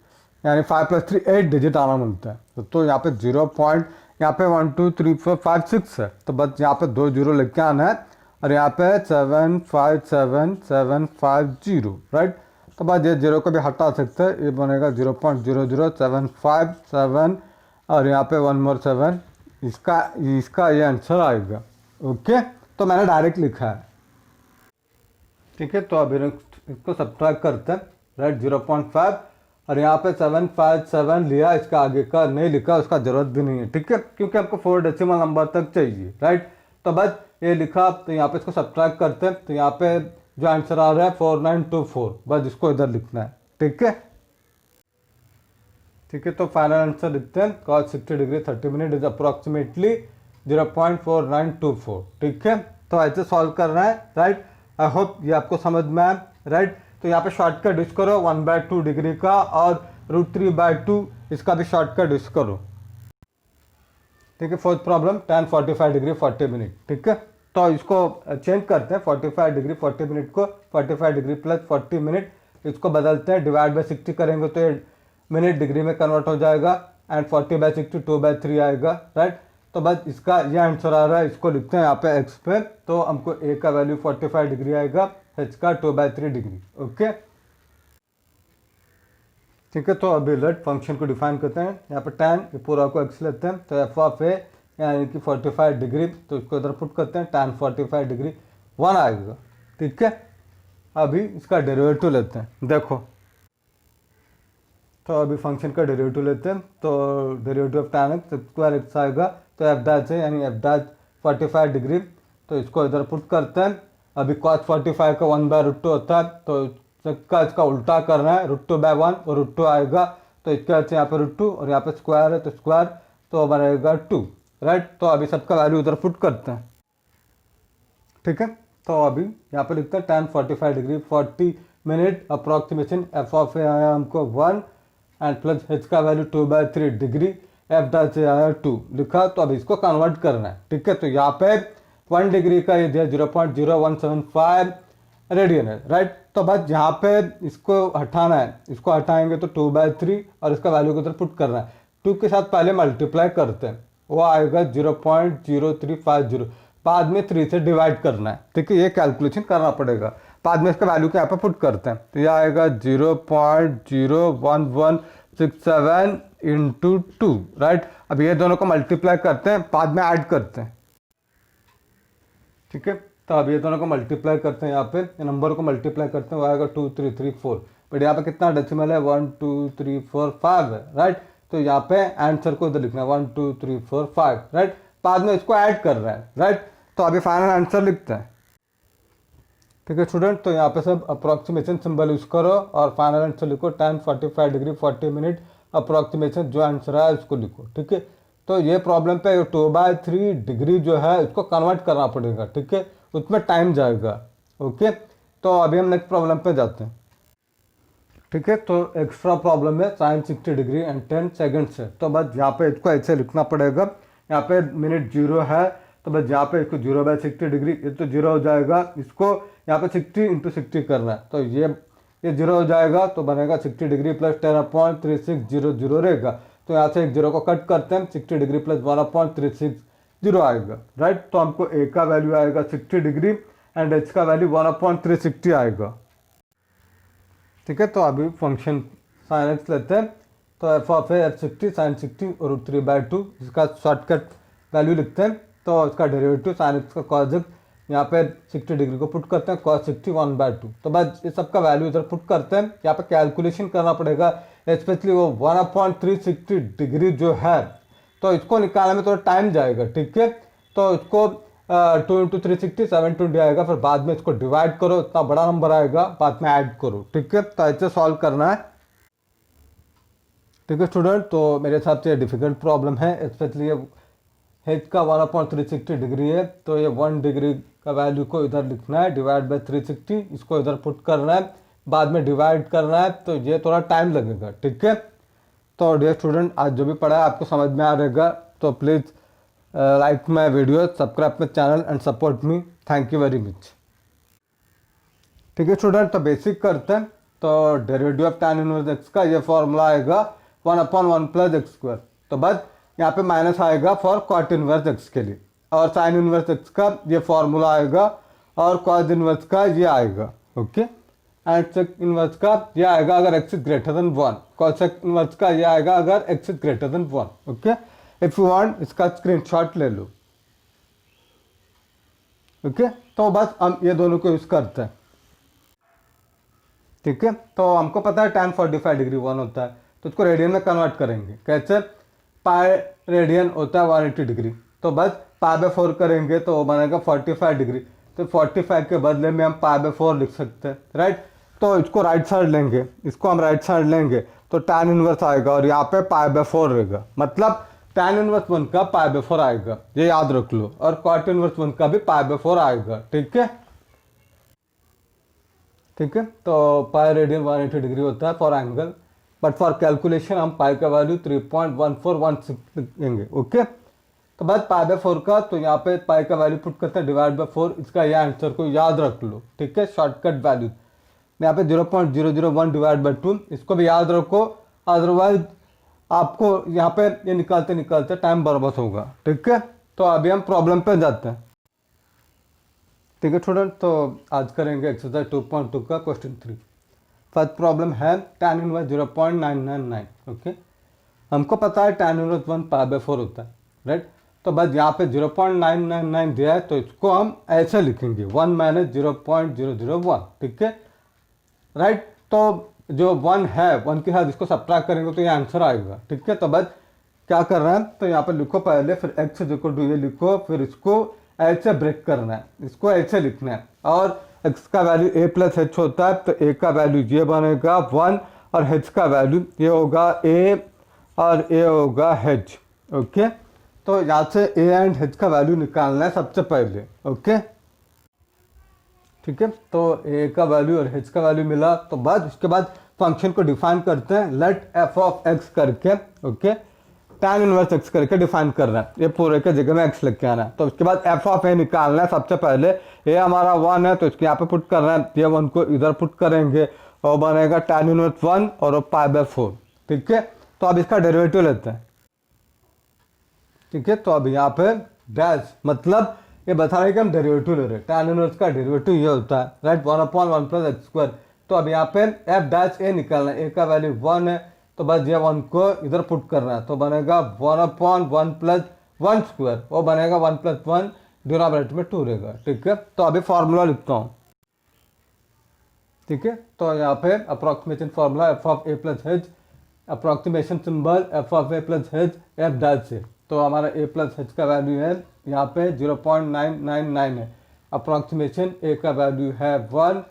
यानी 5 + 3 8 डिजिट आना मिलता है। तो यहाँ पे 0 पॉइंट, यहाँ पे 1 2 3 4 5 6 है, तो बस यहाँ पे 2 जीरो लेके आना है, और यहाँ पे 7 5 7 7 5 0, राइट। तो बस ये जीरो को भी हटा सकते हैं, ये बनेगा 0.00757, और यहाँ पे 1 more 7, इसका ये आंसर आएगा, ओके। तो मैंने डायरेक्ट लिखा है, ठीक है। तो अभी इसको सब्ट्रैक्ट करते हैं, राइट। 0.5 और यहाँ पे 757 लिया, इसका आगे का नहीं लिखा, उसका जरूरत भी नहीं है, ठीक है, क्योंकि हमको 4 डेसिमल नंबर तक चाहिए, राइट। तो बस ये लिखा, तो यहाँ पे इसको सब्ट्रैक्ट करते हैं, तो यहाँ पे जो आंसर आ रहा है 4924, बस इसको इधर लिखना है, ठीक है, ठीक है। तो फाइनल आंसर लिखते हैं, cos 60 degree 30 minute is approximately 0.4924, ठीक है। तो ऐसे सॉल्व करना है, राइट। आई होप ये आपको समझ में आए, राइट। तो यहाँ पे शॉर्टकट यूज करो 1/2 डिग्री का, और √3/2 इसका भी शॉर्टकट यूज करो, ठीक है। Fourth problem tan 45 degree 40 minute, ठीक है। तो इसको चेंज करते हैं, 45 डिग्री 40 मिनट को 45 डिग्री प्लस 40 मिनट, इसको बदलते हैं, डिवाइड बाई 60 करेंगे तो ये मिनट डिग्री में कन्वर्ट हो जाएगा, एंड 40/60 2/3 आएगा, राइट। तो बस इसका ये आंसर आ रहा है, इसको लिखते हैं यहाँ पे एक्स पे, तो हमको ए का वैल्यू 45 डिग्री आएगा, एच का 2/3 डिग्री, ओके, ठीक है। तो अभी लेट फंक्शन को डिफाइन करते हैं, यहाँ पे tan ये पूरा को एक्स लेते हैं, तो एफ ऑफ ए यानी कि 45 डिग्री, तो इसको इधर पुट करते हैं, tan 45 डिग्री 1 आएगा, ठीक है। अभी इसका डेरिवेटिव लेते हैं, देखो। तो अभी फंक्शन का डेरिवेटिव लेते हैं, तो derivative of tan x square x आएगा, तो एफ डैश है यानी एफ डैश 45 डिग्री, तो इसको इधर पुट करते हैं। अभी cos 45 का 1/√2 होता है, तो इसका उल्टा करना है, √2/1 और √2 आएगा, तो इसका यहाँ पे √2 और यहाँ पे स्क्वायर है, तो स्क्वायर तो बनेगा 2, राइट। तो अभी सबका वैल्यू उधर पुट करते हैं, ठीक है। तो अभी यहाँ पे लिखते हैं tan 45 degree 40 minute approximation F of A आया हमको 1 एंड प्लस एच का वैल्यू 2/3 डिग्री, एफ डैश से आया 2 लिखा। तो अभी इसको कन्वर्ट करना है, ठीक है। तो यहाँ पे 1 डिग्री का ये दिया 0.0175 रेडियन है, राइट। तो बस यहाँ पे इसको हटाना है, इसको हटाएंगे तो 2/3 और इसका वैल्यू को उधर पुट करना है, 2 के साथ पहले मल्टीप्लाई करते हैं, वो आएगा 0.0350, बाद में 3 से डिवाइड करना है, ठीक है। ये कैलकुलेशन करना पड़ेगा, बाद में इसका वैल्यू को यहाँ पे पुट करते हैं, तो यह आएगा 0.01167 इंटू 2, राइट। अब ये दोनों को मल्टीप्लाई करते हैं, बाद में ऐड करते हैं, ठीक है। तो अब ये दोनों को मल्टीप्लाई करते हैं, यहाँ पे नंबर को मल्टीप्लाई करते हैं, वो आएगा 2 3 3 4, बट यहाँ पे कितना डेसिमल है 1 2 3 4 5 है, राइट। तो यहाँ पे आंसर को इधर लिखना है 1 2 3 4 5, राइट। बाद में इसको ऐड कर रहा है, राइट। तो अभी फाइनल आंसर लिखते हैं, ठीक है स्टूडेंट। तो यहाँ पे सब अप्रोक्सीमेशन सिंबल यूज करो और फाइनल आंसर लिखो, tan 45 डिग्री 40 मिनट अप्रोक्सीमेशन जो आंसर है उसको लिखो, ठीक है। तो ये प्रॉब्लम पे 2/3 डिग्री जो है इसको कन्वर्ट करना पड़ेगा, ठीक है, उसमें टाइम जाएगा, ओके। तो अभी हम नेक्स्ट प्रॉब्लम पे जाते हैं, ठीक है। तो एक्स्ट्रा प्रॉब्लम है sin 60 डिग्री एंड 10 सेकेंड्स है। तो बस यहाँ पे इसको ऐसे लिखना पड़ेगा, यहाँ पे मिनट 0 है, तो बस यहाँ पे इसको 0/60 डिग्री, ये तो 0 हो जाएगा, इसको यहाँ पे 60 × 60 करना है, तो ये 0 हो जाएगा, तो बनेगा 60 डिग्री प्लस 10/3600 रहेगा। तो यहाँ से एक 0 को कट करते हैं, 60 डिग्री प्लस 1/36 0 आएगा, राइट। तो हमको ए का वैल्यू आएगा 60 डिग्री एंड एच का वैल्यू 1/360 आएगा, ठीक है। तो अभी फंक्शन साइन एक्स लेते हैं, तो F of A F 60 sine 60 और √3/2 इसका शॉर्टकट वैल्यू लिखते हैं। तो इसका डेरिवेटिव साइन एक्स का कॉस एक्स, यहाँ पे 60 डिग्री को पुट करते हैं, कॉस 60 1/2। तो बस ये सबका वैल्यू इधर पुट करते हैं। यहाँ पे कैलकुलेशन करना पड़ेगा, स्पेशली वो 1/360 डिग्री जो है, तो इसको निकालने में थोड़ा टाइम जाएगा, ठीक है। तो इसको 2 × 360 720 आएगा, फिर बाद में इसको डिवाइड करो, इतना बड़ा नंबर आएगा, बाद में ऐड करो, ठीक है। तो ऐसे सॉल्व करना है, ठीक है स्टूडेंट। तो मेरे हिसाब से डिफिकल्ट प्रॉब्लम है, स्पेशली ये एच का 1/360 डिग्री है, तो ये 1 डिग्री का वैल्यू को इधर लिखना है, डिवाइड बाय 360, इसको इधर पुट करना है, बाद में डिवाइड करना है, तो ये थोड़ा टाइम लगेगा, ठीक है। तो डियर स्टूडेंट, आज जो भी पढ़ा है आपको समझ में आ रहेगा, तो please like my video, subscribe my channel and support me. Thank you very much, ठीक है स्टूडेंट। तो बेसिक करते हैं। तो derivative of tan inverse x का ये फॉर्मूला आएगा 1/1 + x²। तो बस यहाँ पे माइनस आएगा फॉर कॉट इनवर्स एक्स के लिए, और साइन इनवर्स एक्स का ये फॉर्मूला आएगा, और कॉस इनवर्स का ये आएगा, ओके। एंड सेक इनवर्स का ये आएगा अगर x > 1, कॉसेक इनवर्स का ये आएगा अगर x > 1, okay. If you want इसका स्क्रीनशॉट ले लो, ओके। तो बस हम ये दोनों को यूज करते हैं, ठीक है। तो हमको पता है tan 45 डिग्री 1 होता है, तो इसको रेडियन में कन्वर्ट करेंगे, कैसे? पाई रेडियन होता है 180 डिग्री, तो बस π/4 करेंगे तो वो बनेगा 45 डिग्री। तो 45 के बदले में हम π/4 लिख सकते हैं, राइट। तो इसको राइट साइड लेंगे, इसको हम राइट साइड लेंगे, तो tan इनवर्स आएगा, और यहाँ पे π/4 रहेगा, मतलब tan इनवर्स 1 का π/4 आएगा, ये याद रख लो। और cot इनवर्स 1 का भी π/4 आएगा, ठीक है, ठीक है। तो पाई रेडियन 180 डिग्री होता है for angle, but for calculation हम पाई का वैल्यू 3.1416 लिखेंगे, ओके। तो बस π/4 का, तो यहाँ पे पाई का वैल्यू पुट करते हैं, डिवाइड बाय 4, इसका यह आंसर को याद रख लो, ठीक है। शॉर्टकट वैल्यू यहाँ पे 0.001 डिवाइड बाय 2, इसको भी याद रखो, अदरवाइज आपको यहाँ पे ये निकालते निकालते टाइम बर्बाद होगा, ठीक है। तो अभी हम प्रॉब्लम पे जाते हैं, ठीक है स्टूडेंट। तो आज करेंगे एक्सरसाइज 2.2 का क्वेश्चन 3। फर्स्ट प्रॉब्लम है tan इनवर्स 0.999, ओके। हमको पता है tan इनवर्स 1 π/4 होता है, राइट। तो बस यहाँ पे 0.999 दिया है, तो इसको हम ऐसे लिखेंगे 1 - 0.001, ठीक है, राइट। तो जो 1 है, 1 के साथ इसको सब्ट्रैक्ट करेंगे तो ये आंसर आएगा, ठीक है। तो बस क्या कर रहे हैं, तो यहाँ पे लिखो पहले, फिर x = ये लिखो, फिर इसको ऐसे ब्रेक करना है, इसको ऐसे लिखना है, और x का वैल्यू a + h होता है, तो a का वैल्यू ये बनेगा 1, और h का वैल्यू ये होगा a, और a होगा h, ओके। तो यहाँ से a एंड h का वैल्यू निकालना है सबसे पहले, ओके, ठीक है। तो a का वैल्यू और h का वैल्यू मिला, तो बाद उसके बाद फंक्शन को डिफाइन करते हैं, लेट f ऑफ x करके, ओके, tan इनवर्स x करके डिफाइन कर रहा है, ये पूरे के जगह में x लिख के आना है। तो उसके बाद f ऑफ a निकालना है सबसे पहले, a हमारा 1 है, तो इसके यहाँ पे पुट करना है, ये 1 को इधर पुट करेंगे, और बनेगा tan इनवर्स 1 और वो π/4, ठीक है। तो अब इसका डेरिवेटिव लेते हैं, ठीक है। तो अब यहाँ पे डैश, मतलब ये बता रहे कि हम डेरिवेटिव ले रहे हैं, tan इनवर्स का डेरिवेटिव ये होता है, राइट, 1/1 + x²। तो अब यहाँ पे f' a निकालना है, a का वैल्यू 1 है, तो बस ये 1 को इधर पुट करना है, तो बनेगा 1/1 + 1², वो बनेगा 1 + 1, डिनोमिनेटर में 2 रहेगा, ठीक है। तो अभी फार्मूला लिखता हूँ, ठीक है। तो यहाँ पे approximation formula f of a + h, approximation symbol f of a + h f' से, तो हमारा a + h का वैल्यू है यहाँ पे 0.999 है, अप्रोक्सीमेशन a का वैल्यू है 1,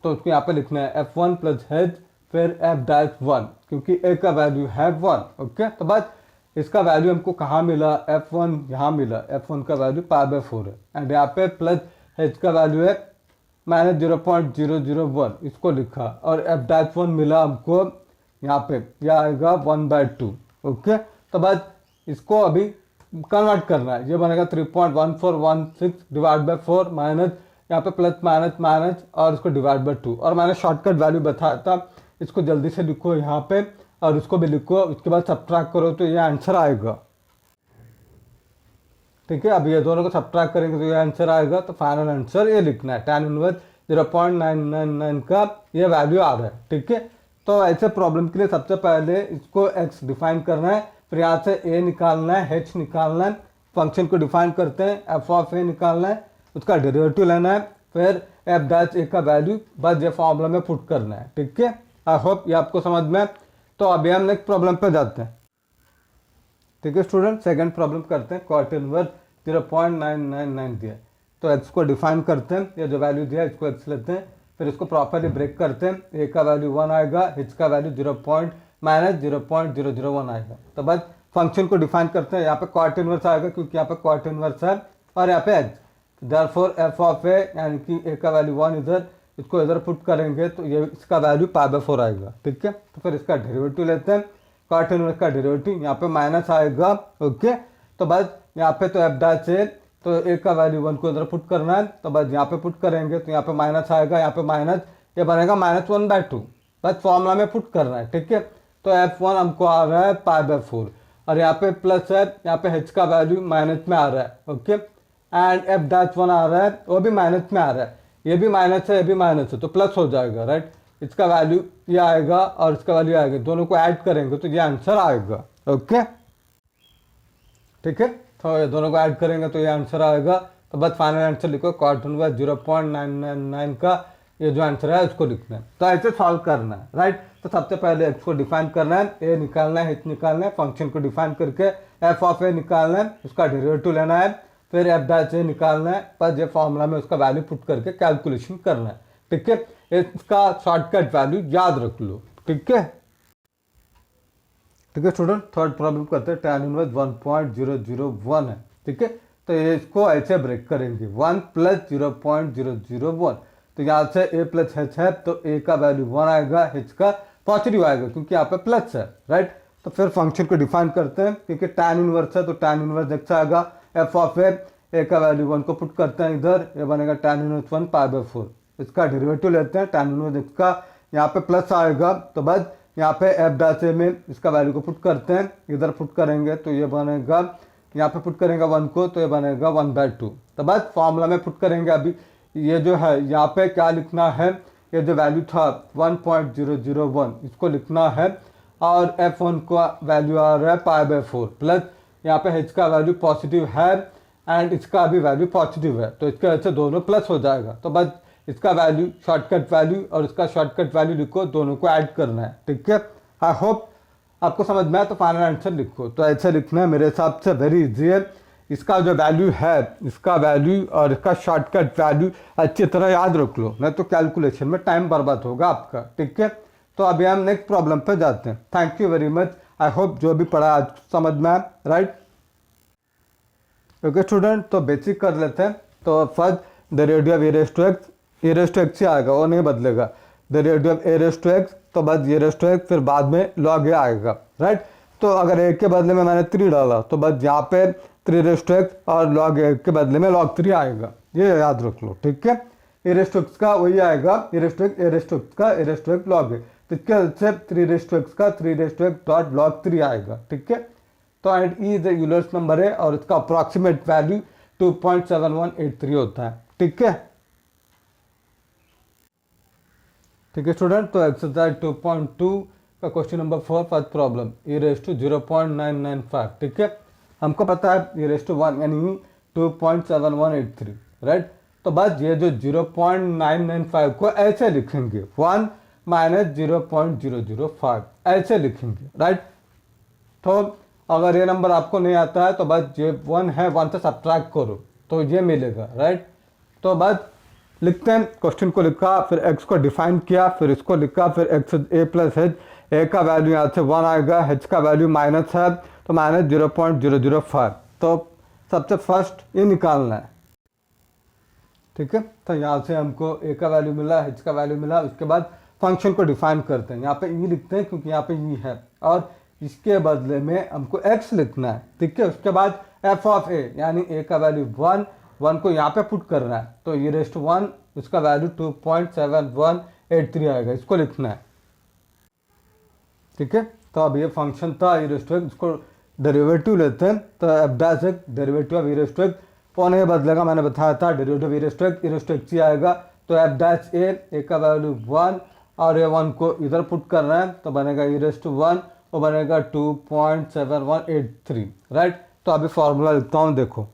तो उसको यहाँ पे लिखना है f1 + h, फिर f'1, क्योंकि a का वैल्यू है 1, ओके। तो बस इसका वैल्यू हमको कहाँ मिला, f1 यहाँ मिला, f1 का वैल्यू π/4 है, एंड यहाँ पे प्लस h का वैल्यू है -0.001, इसको लिखा, और f'1 मिला हमको यहाँ पे, यह आएगा 1/2, ओके। तो बस इसको अभी कन्वर्ट करना है, ये बनेगा 3.1416 डिवाइड बाय 4 माइनस यहाँ पे प्लस माइनस माइनस, और इसको डिवाइड बाय 2, और मैंने शॉर्टकट वैल्यू बताया था, इसको जल्दी से लिखो यहाँ पे, और इसको भी लिखो, उसके बाद सब्ट्रैक्ट करो तो ये आंसर आएगा, ठीक है। अब ये दोनों को सब्ट्रैक्ट करेंगे तो ये आंसर आएगा, तो फाइनल आंसर ये लिखना है, tan इनवर्स 0.999 का ये वैल्यू आ रहा है, ठीक है। तो ऐसे प्रॉब्लम के लिए सबसे पहले इसको x डिफाइन करना है, फिर यहाँ से a निकालना है, h निकालना है, फंक्शन को डिफाइन करते हैं, f ऑफ a निकालना है, उसका डेरिवेटिव लेना है, फिर f डैश a का वैल्यू बस ये फॉर्मूला में पुट करना है, ठीक है। आई होप ये आपको समझ में। तो अभी हम नेक्स्ट प्रॉब्लम पे जाते हैं, ठीक है स्टूडेंट। सेकंड प्रॉब्लम करते हैं, cot इनवर्स 0.999 दिया, तो x को डिफाइन करते हैं, ये जो वैल्यू दिया इसको x लेते हैं, फिर इसको प्रॉपरली ब्रेक करते हैं, a का वैल्यू 1 आएगा, h का वैल्यू -0.001 आएगा। तो बस फंक्शन को डिफाइन करते हैं, यहाँ पे cot इनवर्स आएगा क्योंकि यहाँ पे cot इनवर्स है और यहाँ पे x, therefore f of a यानी कि a का वैल्यू 1 इधर, इसको इधर पुट करेंगे तो ये इसका वैल्यू π/4 आएगा, ठीक है। तो फिर इसका डेरिवेटिव लेते हैं, cot इनवर्स का डेरिवेटिव यहाँ पे माइनस आएगा, ओके। तो बस यहाँ पे तो f डैश a, तो a का वैल्यू 1 को इधर पुट करना है, तो बस यहाँ पे पुट करेंगे तो यहाँ पे माइनस आएगा, यहाँ पे माइनस, ये बनेगा -1/2, बस फॉर्मूला में पुट करना है, ठीक है। तो f1 हमको आ रहा है π/4 और यहाँ पे प्लस है, यहाँ पे h का वैल्यू माइनस में आ रहा है, ओके। एंड f डैश 1 आ रहा है, वो भी माइनस में आ रहा है, ये भी माइनस है, ये भी माइनस है, तो प्लस हो जाएगा, राइट। इसका वैल्यू ये आएगा और इसका वैल्यू आएगा, दोनों को ऐड करेंगे तो ये आंसर आएगा, ओके, ठीक है। तो ये दोनों को ऐड करेंगे तो ये आंसर आएगा। तो बस फाइनल आंसर लिखो, cot इनवर्स 0.999 का ये जो आंसर है उसको लिखना है। तो ऐसे सॉल्व करना है, राइट। तो सबसे पहले x को डिफाइन करना है, a निकालना है, h निकालना है, फंक्शन को डिफाइन करके f ऑफ a निकालना है, उसका डेरिवेटिव लेना है, फिर f डैश a निकालना है, बस ये फॉर्मूला में उसका वैल्यू पुट करके कैलकुलेशन करना है, ठीक है। इसका शॉर्टकट वैल्यू याद रख लो, ठीक है, ठीक है स्टूडेंट। थर्ड प्रॉब्लम करते हैं, tan इनवर्स 1.001 है, ठीक है। तो ये इसको ऐसे ब्रेक करेंगे, 1 प्लस 0.001, तो यहाँ से a प्लस h है, तो a का वैल्यू 1 आएगा, h का पॉजिटिव आएगा क्योंकि यहाँ पे प्लस है, राइट। तो फिर फंक्शन को डिफाइन करते हैं, क्योंकि tan इनवर्स है तो tan इनवर्स x आएगा, f ऑफ a का वैल्यू 1 को पुट करते हैं इधर, ये बनेगा tan इनवर्स 1 π/4, इसका डेरिवेटिव लेते हैं, tan इनवर्स x का यहाँ पे प्लस आएगा, तो बस यहाँ पे f डैश a में इसका वैल्यू को पुट करते हैं, इधर पुट करेंगे तो ये बनेगा, यहाँ पे पुट करेंगे 1 को तो ये बनेगा 1/2। तो बस फॉर्मूला में पुट करेंगे। अभी ये जो है यहाँ पे क्या लिखना है, ये जो वैल्यू था 1.001 इसको लिखना है, और f1 का वैल्यू आ रहा है π/4, प्लस यहाँ पे h का वैल्यू पॉजिटिव है एंड इसका भी वैल्यू पॉजिटिव है, तो इसके वजह से दोनों प्लस हो जाएगा। तो बस इसका वैल्यू शॉर्टकट वैल्यू और इसका शॉर्टकट वैल्यू लिखो, दोनों को ऐड करना है, ठीक है। आई होप आपको समझ में आया। तो फाइनल आंसर लिखो, तो ऐसे लिखना है, मेरे हिसाब से वेरी इजी है। इसका जो वैल्यू है, इसका वैल्यू और इसका शॉर्टकट वैल्यू अच्छी तरह याद रख लो, नहीं तो कैलकुलेशन में टाइम बर्बाद होगा आपका, ठीक है। तो अभी हम नेक्स्ट प्रॉब्लम पे जाते हैं। Thank you very much, I hope जो भी पढ़ा आज समझ में आया, राइट। ओके स्टूडेंट, तो बेसिक कर लेते हैं। तो first the radio of A raise to X ही आएगा, वो नहीं बदलेगा, the radio of A raise to X, तो बस ये रेस टू एक्स, फिर बाद में लॉग ए आएगा, राइट। तो अगर ए के बदले में मैंने 3 डाला तो बस यहाँ पे 3 रेस टू एक्स और लॉग ए के बदले में log 3 आएगा, ये याद रख लो, ठीक है। ए रेस टू एक्स का वही आएगा, A raise to X, A raise to X का A raise to X log A, तो इसके वजह से 3 रेस टू एक्स का 3 raise to X dot log 3 आएगा, ठीक है। तो and E is Euler's number है और इसका अप्रॉक्सीमेट वैल्यू 2.7183 होता है, ठीक है, ठीक है स्टूडेंट। तो एक्सरसाइज 2.2 का question number 4 first problem, e raise to 0.995, ठीक है। हमको पता है e रेस टू 1 यानी 2.7183, राइट। तो बस ये जो 0.995 को ऐसे लिखेंगे, 1 माइनस 0.005 ऐसे लिखेंगे, राइट। तो अगर ये नंबर आपको नहीं आता है तो बस ये 1 है, 1 से सब्ट्रैक्ट करो तो ये मिलेगा, राइट। तो बस लिखते हैं, क्वेश्चन को लिखा, फिर x को डिफाइन किया, फिर इसको लिखा, फिर x a plus h, a का वैल्यू यहाँ से 1 आएगा, h का वैल्यू माइनस है तो माइनस 0.005, तो सबसे फर्स्ट ये निकालना है, ठीक है। तो यहाँ से हमको a का वैल्यू मिला, h का वैल्यू मिला, उसके बाद फंक्शन को डिफाइन करते हैं, यहाँ पे e लिखते हैं क्योंकि यहाँ पे e है और इसके बदले में हमको x लिखना है, ठीक है। उसके बाद f ऑफ a यानी a का वैल्यू 1 को यहाँ पे पुट करना है, तो e रेस टू 1 उसका वैल्यू 2.7183 आएगा, इसको लिखना है, ठीक है। तो अब ये फंक्शन था e रेस टू एक्स, इसको डेरिवेटिव लेते हैं तो F dash X derivative of E raise to X वो नहीं बदलेगा, मैंने बताया था derivative of E raise to X ही आएगा। तो एफ डैश ए का वैल्यू 1 और ये 1 को इधर पुट करना है तो बनेगा ई रेस टू 1 वो बनेगा 2.7183 राइट। तो अभी फॉर्मूला लिखता हूँ, देखो।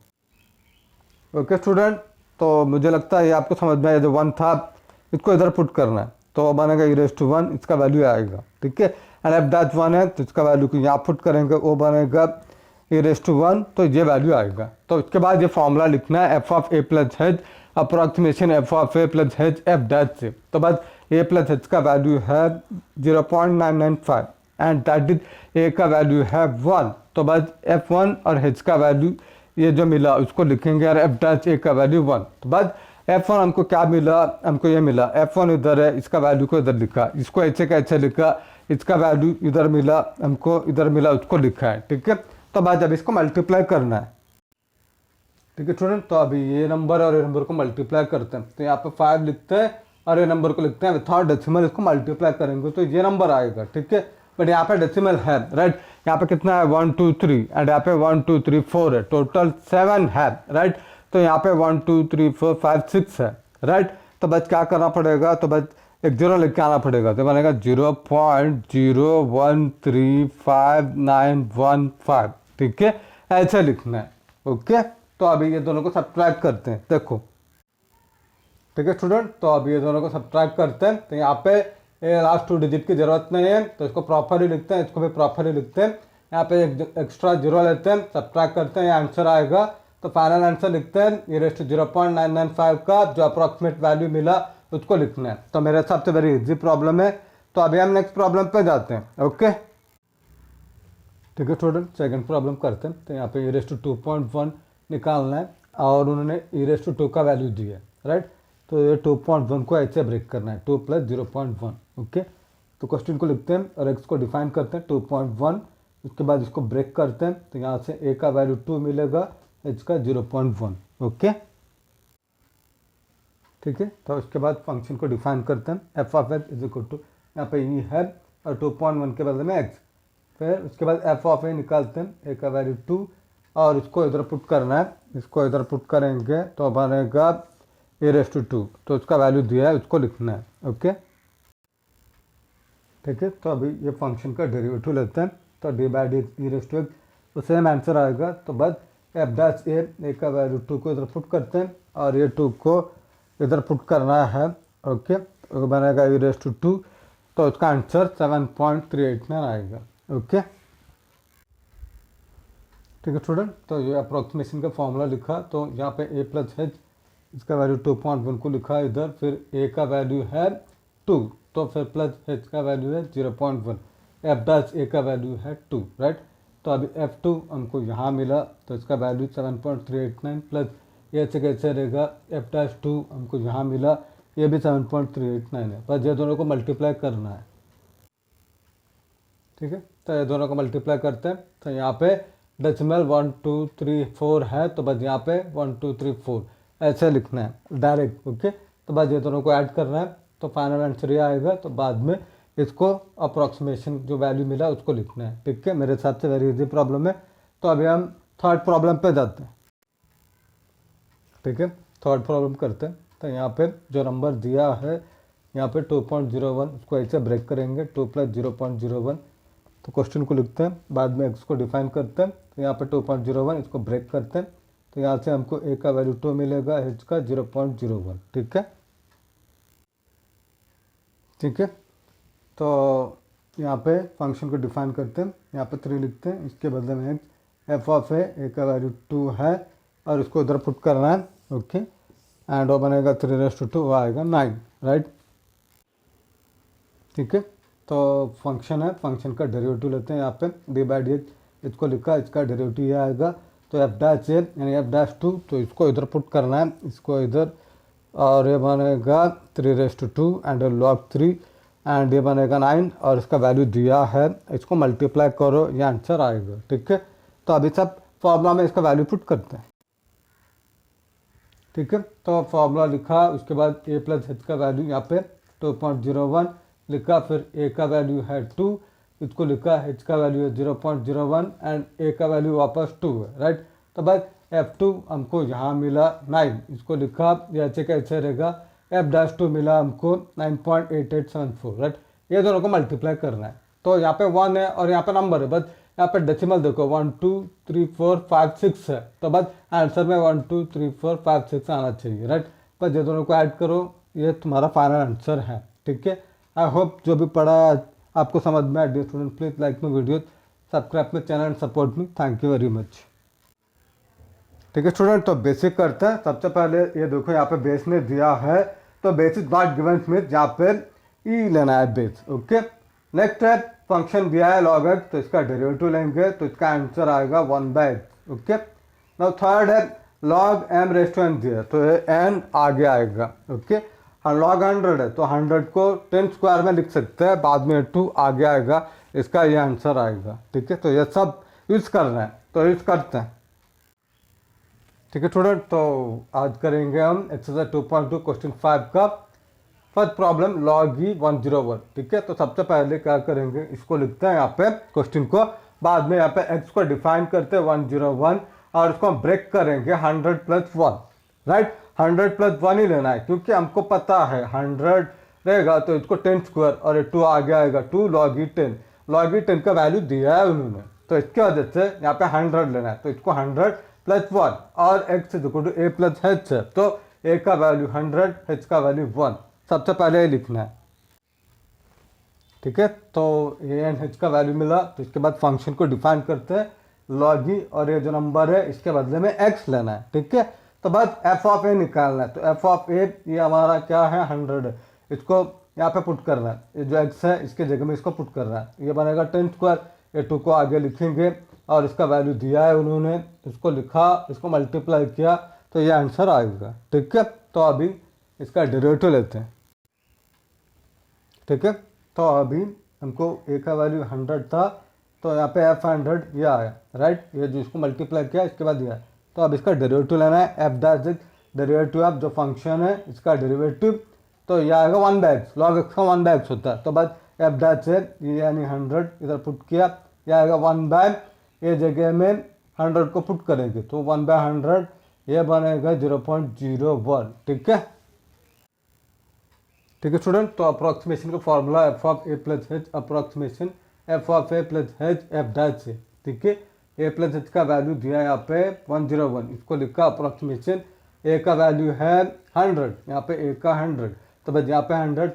ओके स्टूडेंट, तो मुझे लगता है ये आपको समझ में आया, जो 1 था इसको इधर पुट करना है तो बनेगा ई रेस टू 1, इसका वैल्यू आएगा, ठीक है। एंड एफ डैश 1 है तो इसका वैल्यू को यहाँ पुट करेंगे, वो बनेगा ई रेस टू 1, तो ये वैल्यू आएगा। तो इसके बाद ये फॉर्मूला लिखना है F of A plus H approximation F of A plus H F dash से। तो बस ए प्लस एच का वैल्यू है 0.995 एंड दैट इज ए का वैल्यू है 1। तो बस f1 और h का वैल्यू ये जो मिला उसको लिखेंगे और f डैश ए का वैल्यू 1। तो बस f1 हमको क्या मिला, हमको ये मिला f1 इधर है, इसका वैल्यू को इधर लिखा, इसको ऐसे का ऐसे लिखा, इसका वैल्यू इधर मिला, हमको इधर मिला, उसको लिखा है, ठीक है। तो बस अब इसको मल्टीप्लाई करना है, ठीक है स्टूडेंट। तो अभी ये नंबर और ये नंबर को मल्टीप्लाई करते हैं तो यहाँ पे 5 लिखते हैं और ये नंबर को लिखते हैं विथआउट डेसिमल, इसको मल्टीप्लाई करेंगे तो ये नंबर आएगा, ठीक है। बट यहाँ पे डेसिमल है राइट, यहाँ पे कितना है 1 2 3 एंड यहाँ पे 1 2 3 4 है, टोटल 7 है राइट। तो यहाँ पे 1 2 3 4 5 6 है राइट। तो बस क्या करना पड़ेगा, तो बस एक जीरो लेके आना पड़ेगा तो बनेगा 0.01359115, ठीक है, ऐसे लिखना है। ओके, तो अभी ये दोनों को सब्ट्रैक्ट करते हैं, देखो, ठीक है स्टूडेंट। तो अभी ये दोनों को सब्ट्रैक्ट करते हैं तो यहाँ पे लास्ट 2 डिजिट की जरूरत नहीं है तो इसको प्रॉपरली लिखते हैं, इसको भी प्रॉपरली लिखते हैं। यहाँ पे एक एक्स्ट्रा जीरो लेते हैं, सब्ट्रैक्ट करते हैं, ये आंसर आएगा। तो फाइनल आंसर लिखते हैं ई रेज़ टू 0.995 का जो अप्रॉक्सीमेट वैल्यू मिला उसको लिखना है। तो मेरे हिसाब से वेरी इजी प्रॉब्लम है। तो अभी हम नेक्स्ट प्रॉब्लम पे जाते हैं। ओके, ठीक है स्टूडेंट, सेकंड प्रॉब्लम करते हैं। तो यहाँ पे ई रेज़ टू 2.1 निकालना है और उन्होंने ई रेज़ टू 2 का वैल्यू दिया है राइट। तो ये 2.1 को ऐसे ब्रेक करना है, 2 + 0.1। ओके, तो क्वेश्चन को लिखते हैं और एक्स को डिफाइन करते हैं 2.1, उसके बाद इसको ब्रेक करते हैं तो यहाँ से ए का वैल्यू 2 मिलेगा, एच का 0.1। ओके, ठीक है। तो उसके बाद फंक्शन को डिफाइन करते हैं F of X is equal to, यहाँ पे ई है और 2.1 के बदले में एक्स, फिर उसके बाद एफ ऑफ ए निकालते हैं, ए का वैल्यू 2 और इसको इधर पुट करना है, इसको इधर पुट करेंगे तो बनेगा ए रेज़ टू 2, तो उसका वैल्यू दिया है उसको लिखना है। ओके, ठीक है। तो अभी ये फंक्शन का डेरिवेटिव लेते हैं तो D by D E raise to X, तो सेम आंसर आएगा। तो बस एफ डैश ए का वैल्यू 2 को इधर पुट करते हैं और ये 2 को इधर पुट करना है। ओके, तो बनेगा ई रेज़ टू 2, तो उसका आंसर 7.389 आएगा। ओके, ठीक है स्टूडेंट। तो ये अप्रोक्सीमेशन का फॉर्मूला लिखा, तो यहाँ पे ए प्लस एच, इसका वैल्यू 2.1 को लिखा इधर, फिर ए का वैल्यू है 2, तो फिर प्लस एच का वैल्यू है 0.1, एफ डैश ए का वैल्यू है 2 राइट। तो अभी F2 हमको यहाँ मिला तो इसका वैल्यू 7.389 प्लस ये से कैसे रहेगा, एफ डैश 2 हमको यहाँ मिला, ये भी 7.389 है, बस ये दोनों को मल्टीप्लाई करना है, ठीक है। तो ये दोनों को मल्टीप्लाई करते हैं तो यहाँ पे डेसिमल 1 2 3 4 है, तो बस यहाँ पे 1 2 3 4 ऐसे लिखना है डायरेक्ट। ओके, तो बस ये दोनों को ऐड करना है तो फाइनल आंसर ये आएगा। तो बाद में इसको अप्रॉक्सीमेशन जो वैल्यू मिला उसको लिखना है, ठीक है। मेरे हिसाब से वेरी इजी प्रॉब्लम है। तो अभी हम थर्ड प्रॉब्लम पे जाते हैं, ठीक है। थर्ड प्रॉब्लम करते हैं तो यहाँ पे जो नंबर दिया है यहाँ पे 2.01, उसको ऐसे ब्रेक करेंगे 2 + 0.01, तो क्वेश्चन को लिखते हैं, बाद में एक्स को डिफाइन करते हैं तो यहाँ पे 2.01 इसको ब्रेक करते हैं तो यहाँ से हमको ए का वैल्यू 2 मिलेगा, एच का 0.01, ठीक है, ठीक है। तो यहाँ पे फंक्शन को डिफाइन करते हैं, यहाँ पे 3 लिखते हैं, इसके बदले में एक्स, एफ ऑफ ए का वैल्यू 2 है और इसको उधर पुट करना है। ओके, एंड वो बनेगा 3 रेज़ टू 2, वो आएगा 9 राइट, ठीक है। तो फंक्शन है, फंक्शन का डेरिवेटिव लेते हैं, यहाँ पे डी बाई डी एक्स, इसको लिखा, इसका डेरिवेटिव ये आएगा। तो एफ डैश ए यानी एफ डैश 2, तो इसको इधर पुट करना है, इसको इधर, और ये बनेगा 3 raise to 2 and log 3 and ये बनेगा 9 और इसका वैल्यू दिया है, इसको मल्टीप्लाई करो, ये आंसर आएगा, ठीक है। तो अभी सब फॉर्मूला में इसका वैल्यू पुट करते हैं, ठीक है। तो फॉर्मूला लिखा, उसके बाद ए प्लस एच का वैल्यू यहाँ पे 2.01 लिखा, फिर ए का वैल्यू है 2 इसको लिखा, h का वैल्यू है 0.01 एंड a का वैल्यू वापस 2 है, राइट। तो बस f2 हमको यहाँ मिला 9, इसको लिखा, ये ऐसे कैसे रहेगा, f-2 मिला हमको 9.8874, राइट। ये दोनों को मल्टीप्लाई करना है। तो यहाँ पे 1 है और यहाँ पे नंबर है, बस यहाँ पे डेसिमल देखो 1 2 3 4 5 6 है, तो बस आंसर में 1 2 3 4 5 6 आना चाहिए, राइट। बस ये दोनों को ऐड करो, ये तुम्हारा फाइनल आंसर है, ठीक है। आई होप जो भी पढ़ा आपको समझ में आया। Dear student, please like my video, subscribe my channel and support me. Thank you very much. ठीक है स्टूडेंट, तो बेसिक करते हैं। सबसे पहले ये देखो, यहाँ पे बेस ने दिया है, तो base is not given means यहाँ पे ई लेना है बेस, ओके। नेक्स्ट है फंक्शन दिया है log x, तो इसका डेरिवेटिव लेंगे, तो इसका आंसर आएगा 1/x, ओके। नाउ थर्ड है log m raise to n दिया, तो ये n आगे आएगा, ओके। हाँ, log 100 है, तो 100 को 10 स्क्वायर में लिख सकते हैं, बाद में 2 आगे आएगा, इसका ये आंसर आएगा, ठीक है। तो ये सब यूज़ करना है, तो यूज़ करते हैं, ठीक है स्टूडेंट। तो आज करेंगे हम एक्सरसाइज 2.2 क्वेश्चन 5 का फर्स्ट प्रॉब्लम log e 101, ठीक है। तो सबसे पहले क्या करेंगे, इसको लिखते हैं यहाँ पे क्वेश्चन को, बाद में यहाँ पे x को डिफाइन करते हैं 101 और इसको हम ब्रेक करेंगे 100 + 1, राइट। 100 + 1 ही लेना है, क्योंकि हमको पता है 100 रहेगा तो इसको 10 स्क्वायर और ये 2 आगे आएगा, 2 log e 10, log e 10 का वैल्यू दिया है उन्होंने, तो इसकी वजह से यहाँ पे 100 लेना है, तो इसको 100 + 1 और x a + h है, तो a का वैल्यू 100, h का वैल्यू 1, सबसे पहले ये लिखना है, ठीक है। तो a एंड h का वैल्यू मिला, तो इसके बाद फंक्शन को डिफाइन करते हैं log e, और ये जो नंबर है इसके बदले में x लेना है, ठीक है। तो बस f(a) निकालना है, तो f(a) ये हमारा क्या है 100 है, इसको यहाँ पे पुट करना है, ये जो x है इसके जगह में इसको पुट करना है, ये बनेगा 10 स्क्वायर, ये 2 को आगे लिखेंगे और इसका वैल्यू दिया है उन्होंने, इसको लिखा, इसको मल्टीप्लाई किया, तो ये आंसर आएगा, ठीक है। तो अभी इसका डेरिवेटिव लेते हैं, ठीक है। तो अभी हमको a का वैल्यू 100 था, तो यहाँ पे f100 ये आया, राइट, ये जो इसको मल्टीप्लाई किया इसके बाद दिया, तो अब इसका डेरिवेटिव लेना है, f' डेरिवेटिव ऑफ जो फंक्शन है इसका डेरिवेटिव, तो ये आएगा 1/x, log x का 1/x होता है, तो बस f' ये यानी 100 इधर पुट किया, ये आएगा 1/, ये जगह में 100 को पुट करेंगे, तो 1/100 ये बनेगा 0.01, ठीक है, ठीक है स्टूडेंट। तो अप्रोक्सीमेशन का formula f(a + h) approximation f(a + h) f' है, ठीक है। a + h का वैल्यू दिया है यहाँ पे 101, इसको लिखा अप्रोक्सीमेशन, a का वैल्यू है 100, यहाँ पे a का 100, तो बस यहाँ पे 100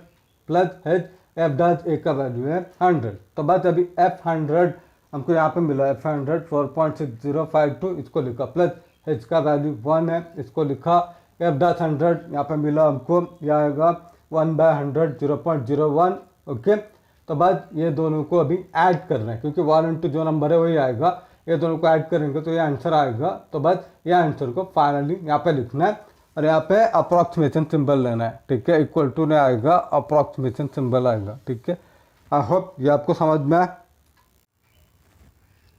+ h, f' a का वैल्यू है 100, तो बस अभी f100 हमको यहाँ पे मिला, f100 4.6052, इसको लिखा, प्लस h का वैल्यू 1 है, इसको लिखा, f'100 यहाँ पे मिला हमको, यह आएगा 1/100 0.01, ओके। तो बस ये दोनों को अभी ऐड करना है, क्योंकि 1 इंटू जो नंबर है वही आएगा, ये दोनों को ऐड करेंगे तो ये आंसर आएगा, तो बस ये आंसर को फाइनली यहाँ पे लिखना है और यहाँ पे अप्रॉक्सीमेशन सिंबल लेना है, ठीक है। इक्वल टू ने आएगा, अप्रॉक्सीमेशन सिंबल आएगा, ठीक है। आई होप ये आपको समझ में आए,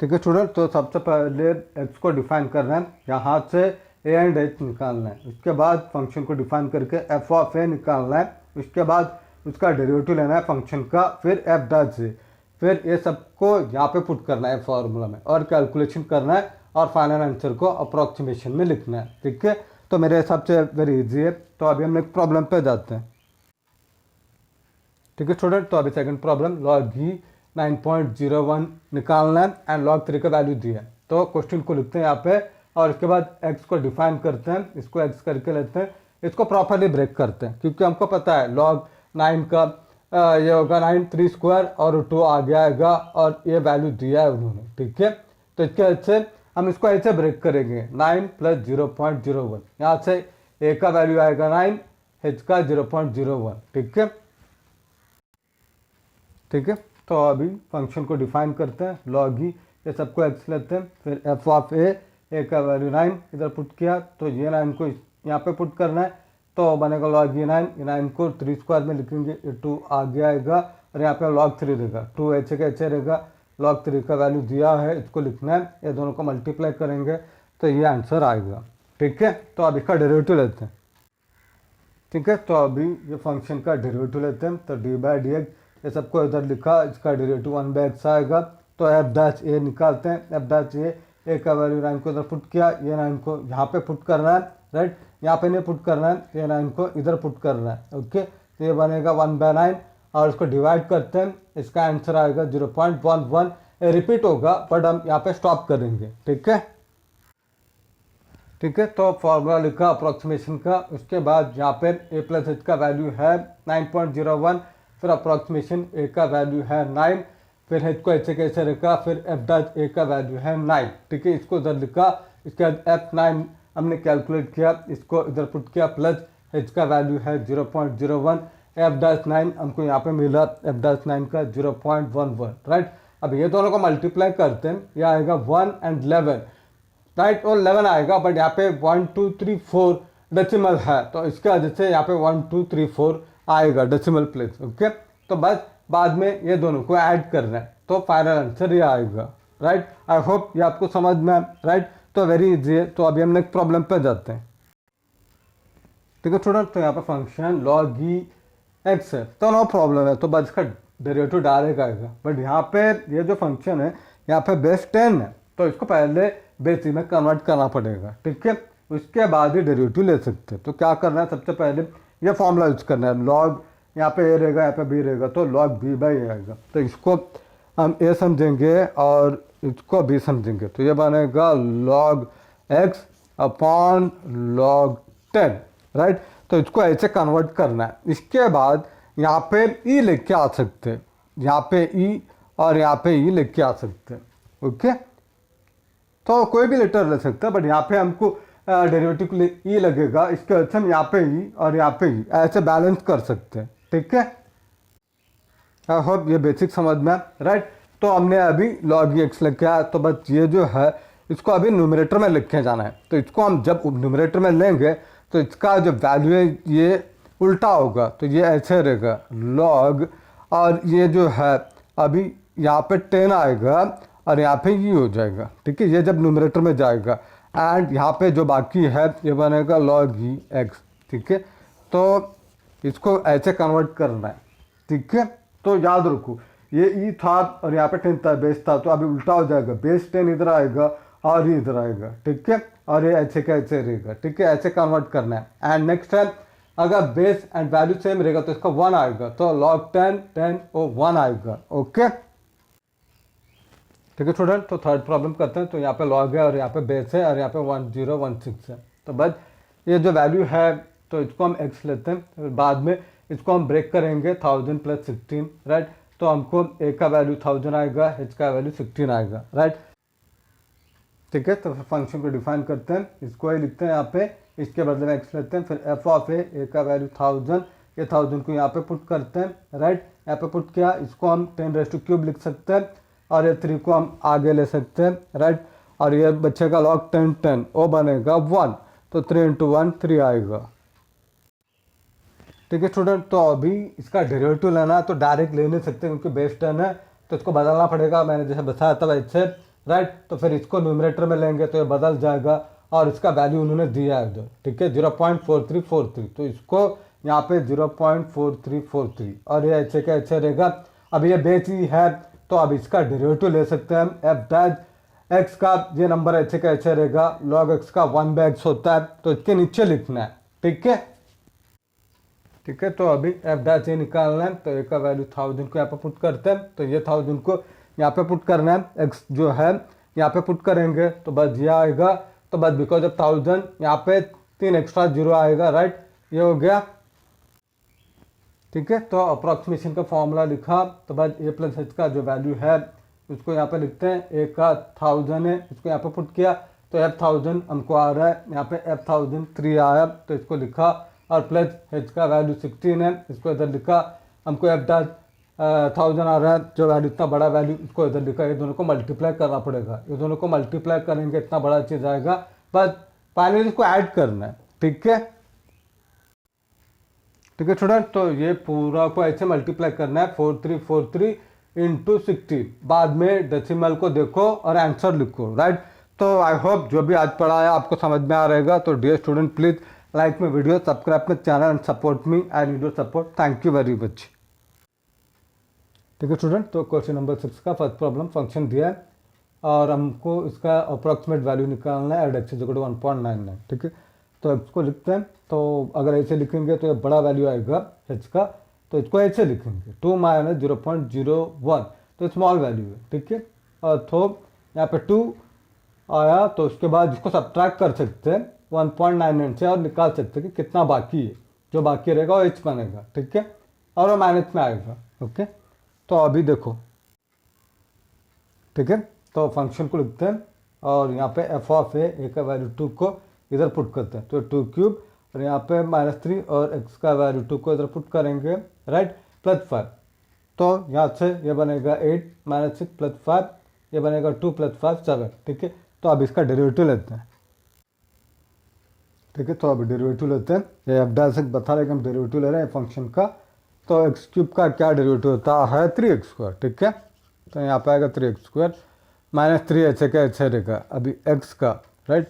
ठीक है स्टूडेंट। तो सबसे पहले x को डिफाइन करना है, यहाँ से a एंड h निकालना है, उसके बाद फंक्शन को डिफाइन करके f(a) निकालना है, उसके बाद उसका डेरिवेटिव लेना है फंक्शन का, फिर f' फिर ये सबको यहाँ पे पुट करना है फॉर्मूला में और कैलकुलेशन करना है और फाइनल आंसर को अप्रॉक्सीमेशन में लिखना है, ठीक है। तो मेरे हिसाब से वेरी इजी है। तो अभी हम नेक्स्ट प्रॉब्लम पे जाते हैं, ठीक है स्टूडेंट। तो अभी सेकंड प्रॉब्लम log e 9.01 निकालना है एंड log 3 का वैल्यू दिया है, तो क्वेश्चन को लिखते हैं यहाँ पे और उसके बाद x को डिफाइन करते हैं, इसको x करके लेते हैं, इसको प्रॉपरली ब्रेक करते हैं, क्योंकि हमको पता है log 9 का ये होगा 9 3 स्क्वायर और 2 आगे आएगा और ये वैल्यू दिया है उन्होंने, ठीक है। तो इसके अच्छे हम इसको ऐसे ब्रेक करेंगे, 9 + 0.01, यहाँ से a का वैल्यू आएगा 9, h का 0.01, ठीक है, ठीक है। तो अभी फंक्शन को डिफाइन करते हैं, log e, ये सबको x लेते हैं, फिर f(a) का वैल्यू 9 इधर पुट किया, तो ये 9 को यहाँ पे पुट करना है, तो बनेगा log e 9, ये 9 को 3 स्क्वायर में लिखेंगे, ये 2 आगे आएगा और यहाँ पे log 3 देगा, 2 ऐसे का ऐसे रहेगा, log 3 का वैल्यू दिया है, इसको लिखना है, ये दोनों को मल्टीप्लाई करेंगे तो ये आंसर आएगा, ठीक है। तो अब इसका डेरिवेटिव लेते हैं, ठीक है। तो अभी ये फंक्शन का डेरिवेटिव लेते हैं, तो d/dx ये सबको इधर लिखा, इसका डेरिवेटिव 1/x आएगा। तो एफ डैश ए निकालते हैं, एफ डैश ए का वैल्यू 9 को इधर पुट किया, ये 9 को यहाँ पे पुट करना है, राइट, यहाँ पे नहीं पुट करना है, ये 9 को इधर पुट करना है, ओके। तो ये बनेगा 1/9 और इसको डिवाइड करते हैं, इसका आंसर आएगा 0.11। रिपीट होगा बट हम यहाँ पे स्टॉप करेंगे, ठीक है, ठीक है। तो फॉर्मूला लिखा अप्रोक्सीमेशन का, उसके बाद यहाँ पे a प्लस एच का वैल्यू है 9.01, फिर अप्रोक्सीमेशन a का वैल्यू है 9, फिर h को ऐसे कैसे रखा, फिर f डैश a का वैल्यू है 9, ठीक है, इसको इधर लिखा। इसके बाद f9 हमने कैलकुलेट किया, इसको इधर पुट किया, प्लस h का वैल्यू है 0.01, f डैश 9 हमको यहाँ पे मिला, f डैश 9 का 0.11, राइट। अब ये दोनों को मल्टीप्लाई करते हैं, यह आएगा 1 and 11, राइट, और 11 आएगा, बट यहाँ पे 1 2 3 4 डेसिमल है, तो इसके वजह से यहाँ पे 1 2 3 4 आएगा डेसिमल प्लेस, ओके। तो बस बाद में ये दोनों को ऐड करना है, तो फाइनल आंसर ये आएगा, राइट। आई होप ये आपको समझ में, राइट। तो वेरी इजी है। तो अभी हम नेक्स्ट प्रॉब्लम पे जाते हैं, ठीक है स्टूडेंट। तो यहाँ पे फंक्शन log e x है, तो नो प्रॉब्लम है, तो बस इसका डेरिवेटिव डायरेक्ट आएगा। बट यहाँ पे ये जो फंक्शन है यहाँ पे बेस 10 है, तो इसको पहले बेस में कन्वर्ट करना पड़ेगा, ठीक है, उसके बाद ही डेरिवेटिव ले सकते हैं। तो क्या करना है, सबसे पहले ये फॉर्मूला यूज करना है, log यहाँ पे ए रहेगा, यहाँ पे बी रहेगा, तो log b बाई ए आएगा। तो इसको हम ए समझेंगे और इसको बी समझेंगे, तो ये बनेगा log x upon log 10, right. तो इसको ऐसे कन्वर्ट करना है। इसके बाद यहाँ पे ई लेके आ सकते हैं, यहाँ पे ई और यहाँ पे ई लेके आ सकते हैं, ओके। तो कोई भी लेटर ले सकते हैं, बट यहाँ पे हमको डेरिवेटिव के लिए ई लगेगा, इसके वजह से हम यहाँ पे ई और यहाँ पे ई ऐसे बैलेंस कर सकते हैं, ठीक है। आई होप ये बेसिक समझ में, राइट। तो हमने अभी log x लेके आया, तो बस ये जो है इसको अभी न्यूमरेटर में लिखे जाना है। तो इसको हम जब न्यूमरेटर में लेंगे तो इसका जो वैल्यू है ये उल्टा होगा, तो ये ऐसे रहेगा log, और ये जो है अभी यहाँ पे 10 आएगा और यहाँ पे ये हो जाएगा, ठीक है, ये जब न्यूमरेटर में जाएगा। एंड यहाँ पे जो बाकी है ये बनेगा log e x, ठीक है। तो इसको ऐसे कन्वर्ट करना है, ठीक है। तो याद रखो ये ई था और यहाँ पे 10 था, बेस था, तो अभी उल्टा हो जाएगा, बेस 10 इधर आएगा और ये इधर आएगा, ठीक है, और ये ऐसे कैसे रहेगा, ठीक है, ऐसे कन्वर्ट करना है। एंड नेक्स्ट टाइम अगर बेस एंड वैल्यू सेम रहेगा तो इसका 1 आएगा, तो log 10 10 और 1 आएगा, ओके, ठीक है स्टूडेंट। तो थर्ड प्रॉब्लम करते हैं। तो यहाँ पे log है और यहाँ पे बेस है और यहाँ पे 1016 है। तो बस ये जो वैल्यू है तो इसको हम x लेते हैं, फिर बाद में इसको हम ब्रेक करेंगे 1000 प्लस 16, राइट। तो हमको a का वैल्यू 1000 आएगा, h का वैल्यू 16 आएगा, राइट, ठीक है। तो फंक्शन को डिफाइन करते हैं, इसको ही लिखते हैं यहाँ पे, इसके बदले में x लेते हैं, फिर f ऑफ a का वैल्यू 1000, ये 1000 को यहाँ पे पुट करते हैं, राइट, यहाँ पे पुट किया, इसको हम 10³ लिख सकते हैं और ये 3 को हम आगे ले सकते हैं, राइट, और ये बचेगा log 10 10, वो बनेगा 1, तो 3 × 1 3 आएगा, ठीक है स्टूडेंट। तो अभी इसका डेरिवेटिव लेना है तो डायरेक्ट ले नहीं सकते क्योंकि बेस 10 है, तो इसको बदलना पड़ेगा, मैंने जैसे बताया था वैसे, राइट। तो फिर इसको न्यूमरेटर में लेंगे तो ये बदल जाएगा और इसका वैल्यू उन्होंने दिया है इधर, ठीक है, 0.4343, तो इसको यहाँ पे 0.4343 और ये ऐसे का ऐसे रहेगा। अब ये बेस ही है तो अब इसका डेरिवेटिव ले सकते हैं हम, एफ डैश एक्स का ये नंबर ऐसे का ऐसे रहेगा, log x का 1/x होता है, तो इसके नीचे लिखना है, ठीक है, ठीक है। तो अभी एफ डैश ए निकालना है, तो ए का वैल्यू 1000 को यहाँ पे पुट करते हैं, तो ये 1000 को यहाँ पे पुट करना है, x जो है यहाँ पे पुट करेंगे तो बस ये आएगा, तो बस बिकॉज ऑफ 1000 यहाँ पे 3 एक्स्ट्रा 0 आएगा, राइट, ये हो गया, ठीक है। तो अप्रॉक्सीमेशन का फॉर्मूला लिखा, तो बस a प्लस h का जो वैल्यू है उसको यहाँ पे लिखते हैं, a का 1000 है, इसको यहाँ पे पुट किया, तो f1000 हमको आ रहा है, यहाँ पे f1000 3 आया, तो इसको लिखा, और प्लस h का वैल्यू 16 है, इसको इधर लिखा, हमको f डैश 1000 आ रहा है, जो वैल्यू इतना बड़ा वैल्यू इसको इधर लिखा, ये दोनों को मल्टीप्लाई करना पड़ेगा, ये दोनों को मल्टीप्लाई करेंगे इतना बड़ा चीज़ आएगा, बस फाइनली इसको ऐड करना है, ठीक है, ठीक है स्टूडेंट। तो ये पूरा को ऐसे मल्टीप्लाई करना है 4343 × 60, बाद में डेसिमल को देखो और आंसर लिखो, राइट। तो आई होप जो भी आज पढ़ा है आपको समझ में आ रहेगा। तो dear student please like my video, subscribe my channel and support me, I need your support, thank you very much. ठीक है स्टूडेंट, तो क्वेश्चन नंबर 6 का फर्स्ट प्रॉब्लम फंक्शन दिया है और हमको इसका अप्रॉक्सीमेट वैल्यू निकालना है एट एक्स इक्वल टू 1.99। ठीक है, तो इसको लिखते हैं। तो अगर ऐसे लिखेंगे तो ये बड़ा वैल्यू आएगा एच का, तो इसको ऐसे लिखेंगे 2 माइनस 0.01, तो स्मॉल वैल्यू है। ठीक है, और तो यहाँ पे 2 आया, तो उसके बाद इसको सब्ट्रैक्ट कर सकते हैं 1.99 से और निकाल सकते हैं कि कितना बाकी है। जो बाकी रहेगा वो एच बनेगा। ठीक है, और वो माइनस में आएगा। ओके, तो अभी देखो। ठीक है, तो फंक्शन को लिखते हैं और यहाँ पे एफ ऑफ ए का वैल्यू 2 को इधर पुट करते हैं, तो 2 क्यूब, और यहाँ पे -3 और एक्स का वैल्यू 2 को इधर पुट करेंगे, राइट, +5। तो यहाँ से ये बनेगा 8 - 6 +5, ये बनेगा 2 + 5 7। ठीक है, तो अब इसका डेरिवेटिव लेते हैं। ठीक है, तो अब डेरिवेटिव लेते हैं। ये अब डाल सकते बता रहे कि हम डेरिवेटिव ले रहे हैं फंक्शन का। तो एक्स क्यूब का क्या डेरिवेटिव होता है 3x²। ठीक है, तो यहाँ पे आएगा 3x² -3 ऐसे का ऐसे रहेगा। अभी एक्स का, राइट,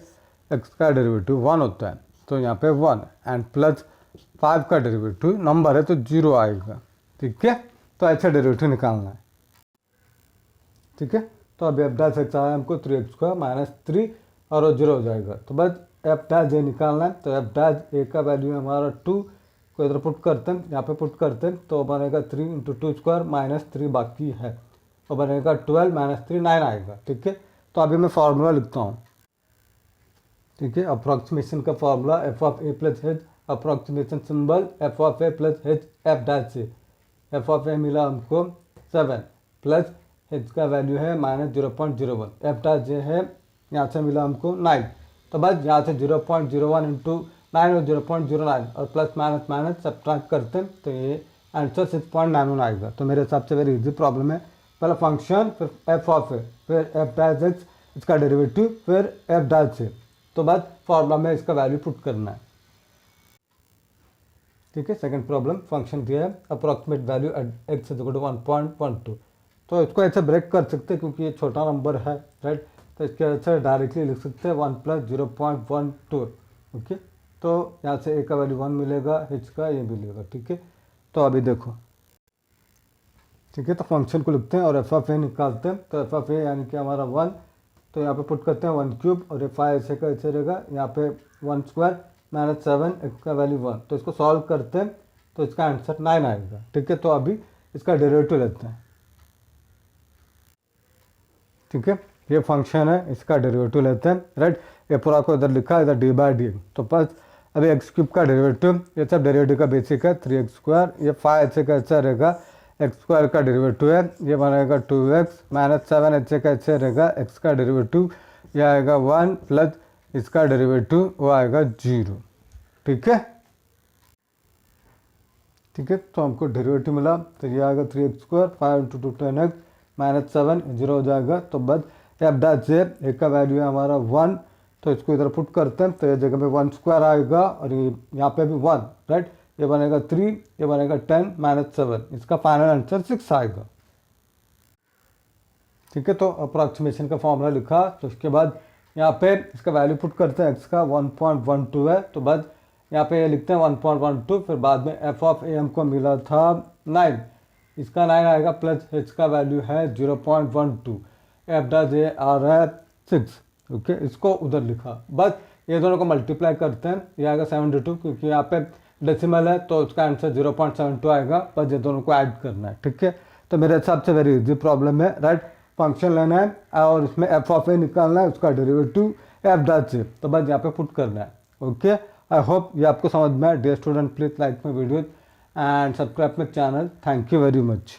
एक्स का डेरिवेटिव 1 होता है, तो यहाँ पे 1 एंड +5 का डेरिवेटिव नंबर है तो 0 आएगा। ठीक है, तो ऐसे डेरिवेटिव निकालना है। ठीक है, तो अभी एफ डैश एक्स आया हमको 3x² -3 और वो 0 हो जाएगा। तो बस एफ डैश ए निकालना है। तो एफ डैश ए का वैल्यू हमारा 2 को इधर पुट करते हैं, यहाँ पे पुट करते हैं, तो बनेगा 3 × 2² -3 बाकी है, तो बनेगा 12 - 3 9 आएगा। ठीक है, तो अभी मैं फार्मूला लिखता हूँ। ठीक है, अप्रॉक्सीमेशन का formula F of A plus H, approximation symbol F of A plus H F dash A. F of A मिला हमको 7 प्लस एच का वैल्यू है -0.01, एफ डैश ए है यहाँ से मिला हमको 9। तो बस यहाँ से 0.01 × 9 और 0.09 और प्लस माइनस माइनस सब्ट्रैक्ट करते हैं, तो ये आंसर 6.91 आएगा। तो मेरे हिसाब से वेरी इजी प्रॉब्लम है। पहला फंक्शन, फिर एफ ऑफ ए, फिर एफ डैश एक्स, इसका डेरिवेटिव, फिर एफ डैश ए। तो बस फॉर्मूला में इसका वैल्यू पुट करना है। ठीक है, सेकंड प्रॉब्लम फंक्शन दिया है approximate value at x equal to 1.12। तो इसको ऐसे ब्रेक कर सकते हैं क्योंकि ये छोटा नंबर है, राइट, तो इसके ऐसे डायरेक्टली लिख सकते हैं 1 + 0.12। ओके, तो यहाँ से ए का वैल्यू 1 मिलेगा, एच का ये मिलेगा। ठीक है, तो अभी देखो। ठीक है, तो फंक्शन को लिखते हैं और एफ ऑफ ए निकालते हैं। तो एफ ऑफ ए यानी कि हमारा 1, तो यहाँ पे पुट करते हैं 1 क्यूब और ये 5 ऐसे का ऐसे रहेगा, यहाँ पे 1² -7 एक्स का वैल्यू 1। तो इसको सॉल्व करते हैं तो इसका आंसर 9 आएगा। ठीक है, तो अभी इसका डेरिवेटिव लेते हैं। ठीक है, ये फंक्शन है, इसका डेरिवेटिव लेते हैं, राइट। ये पूरा को इधर लिखा है, इधर d/d। तो बस अभी एक्स क्यूब का डेरिवेटिव, ये सब डेरिवेटिव का बेसिक है 3x², ये 5 ऐसे का ऐसा रहेगा, x² का डेरिवेटिव है, ये बनेगा 2x -7 ऐसे का ऐसे रहेगा, x का डेरिवेटिव ये आएगा 1 प्लस इसका डेरिवेटिव वो आएगा 0। ठीक है, ठीक है, तो हमको डेरिवेटिव मिला, तो ये आएगा 3x², 5 × 2 10x -7 0 हो जाएगा। तो बस एफ डैश ए का वैल्यू है हमारा 1, तो इसको इधर पुट करते हैं, तो ये जगह पे 1² आएगा और ये यहाँ पे भी 1, राइट, ये बनेगा 3, ये बनेगा 10 -7, इसका फाइनल आंसर 6 आएगा। ठीक है, तो अप्रॉक्सीमेशन का फॉर्मूला लिखा, तो उसके बाद यहाँ पे इसका वैल्यू पुट करते हैं, एक्स का 1.12 है, तो बस यहाँ पे ये लिखते हैं 1.12, फिर बाद में एफ ऑफ ए हमको मिला था 9, इसका 9 आएगा, प्लस एच का वैल्यू है 0.12, एफ डैश ए आ रहा है 6। ओके, इसको उधर लिखा, बस ये दोनों को मल्टीप्लाई करते हैं, ये आएगा 72, क्योंकि यहाँ पे डेसिमल है तो उसका आंसर 0.72 आएगा, बस ये दोनों को ऐड करना है। ठीक है, तो मेरे हिसाब से वेरी इजी प्रॉब्लम है, राइट। फंक्शन लेना है और इसमें एफ ऑफ ए निकालना है, उसका डेरिवेटिव एफ डैश ए, तो बस यहाँ पे पुट करना है। ओके, आई होप ये आपको समझ में आए। Dear student, please like my videos and subscribe my channel. Thank you very much.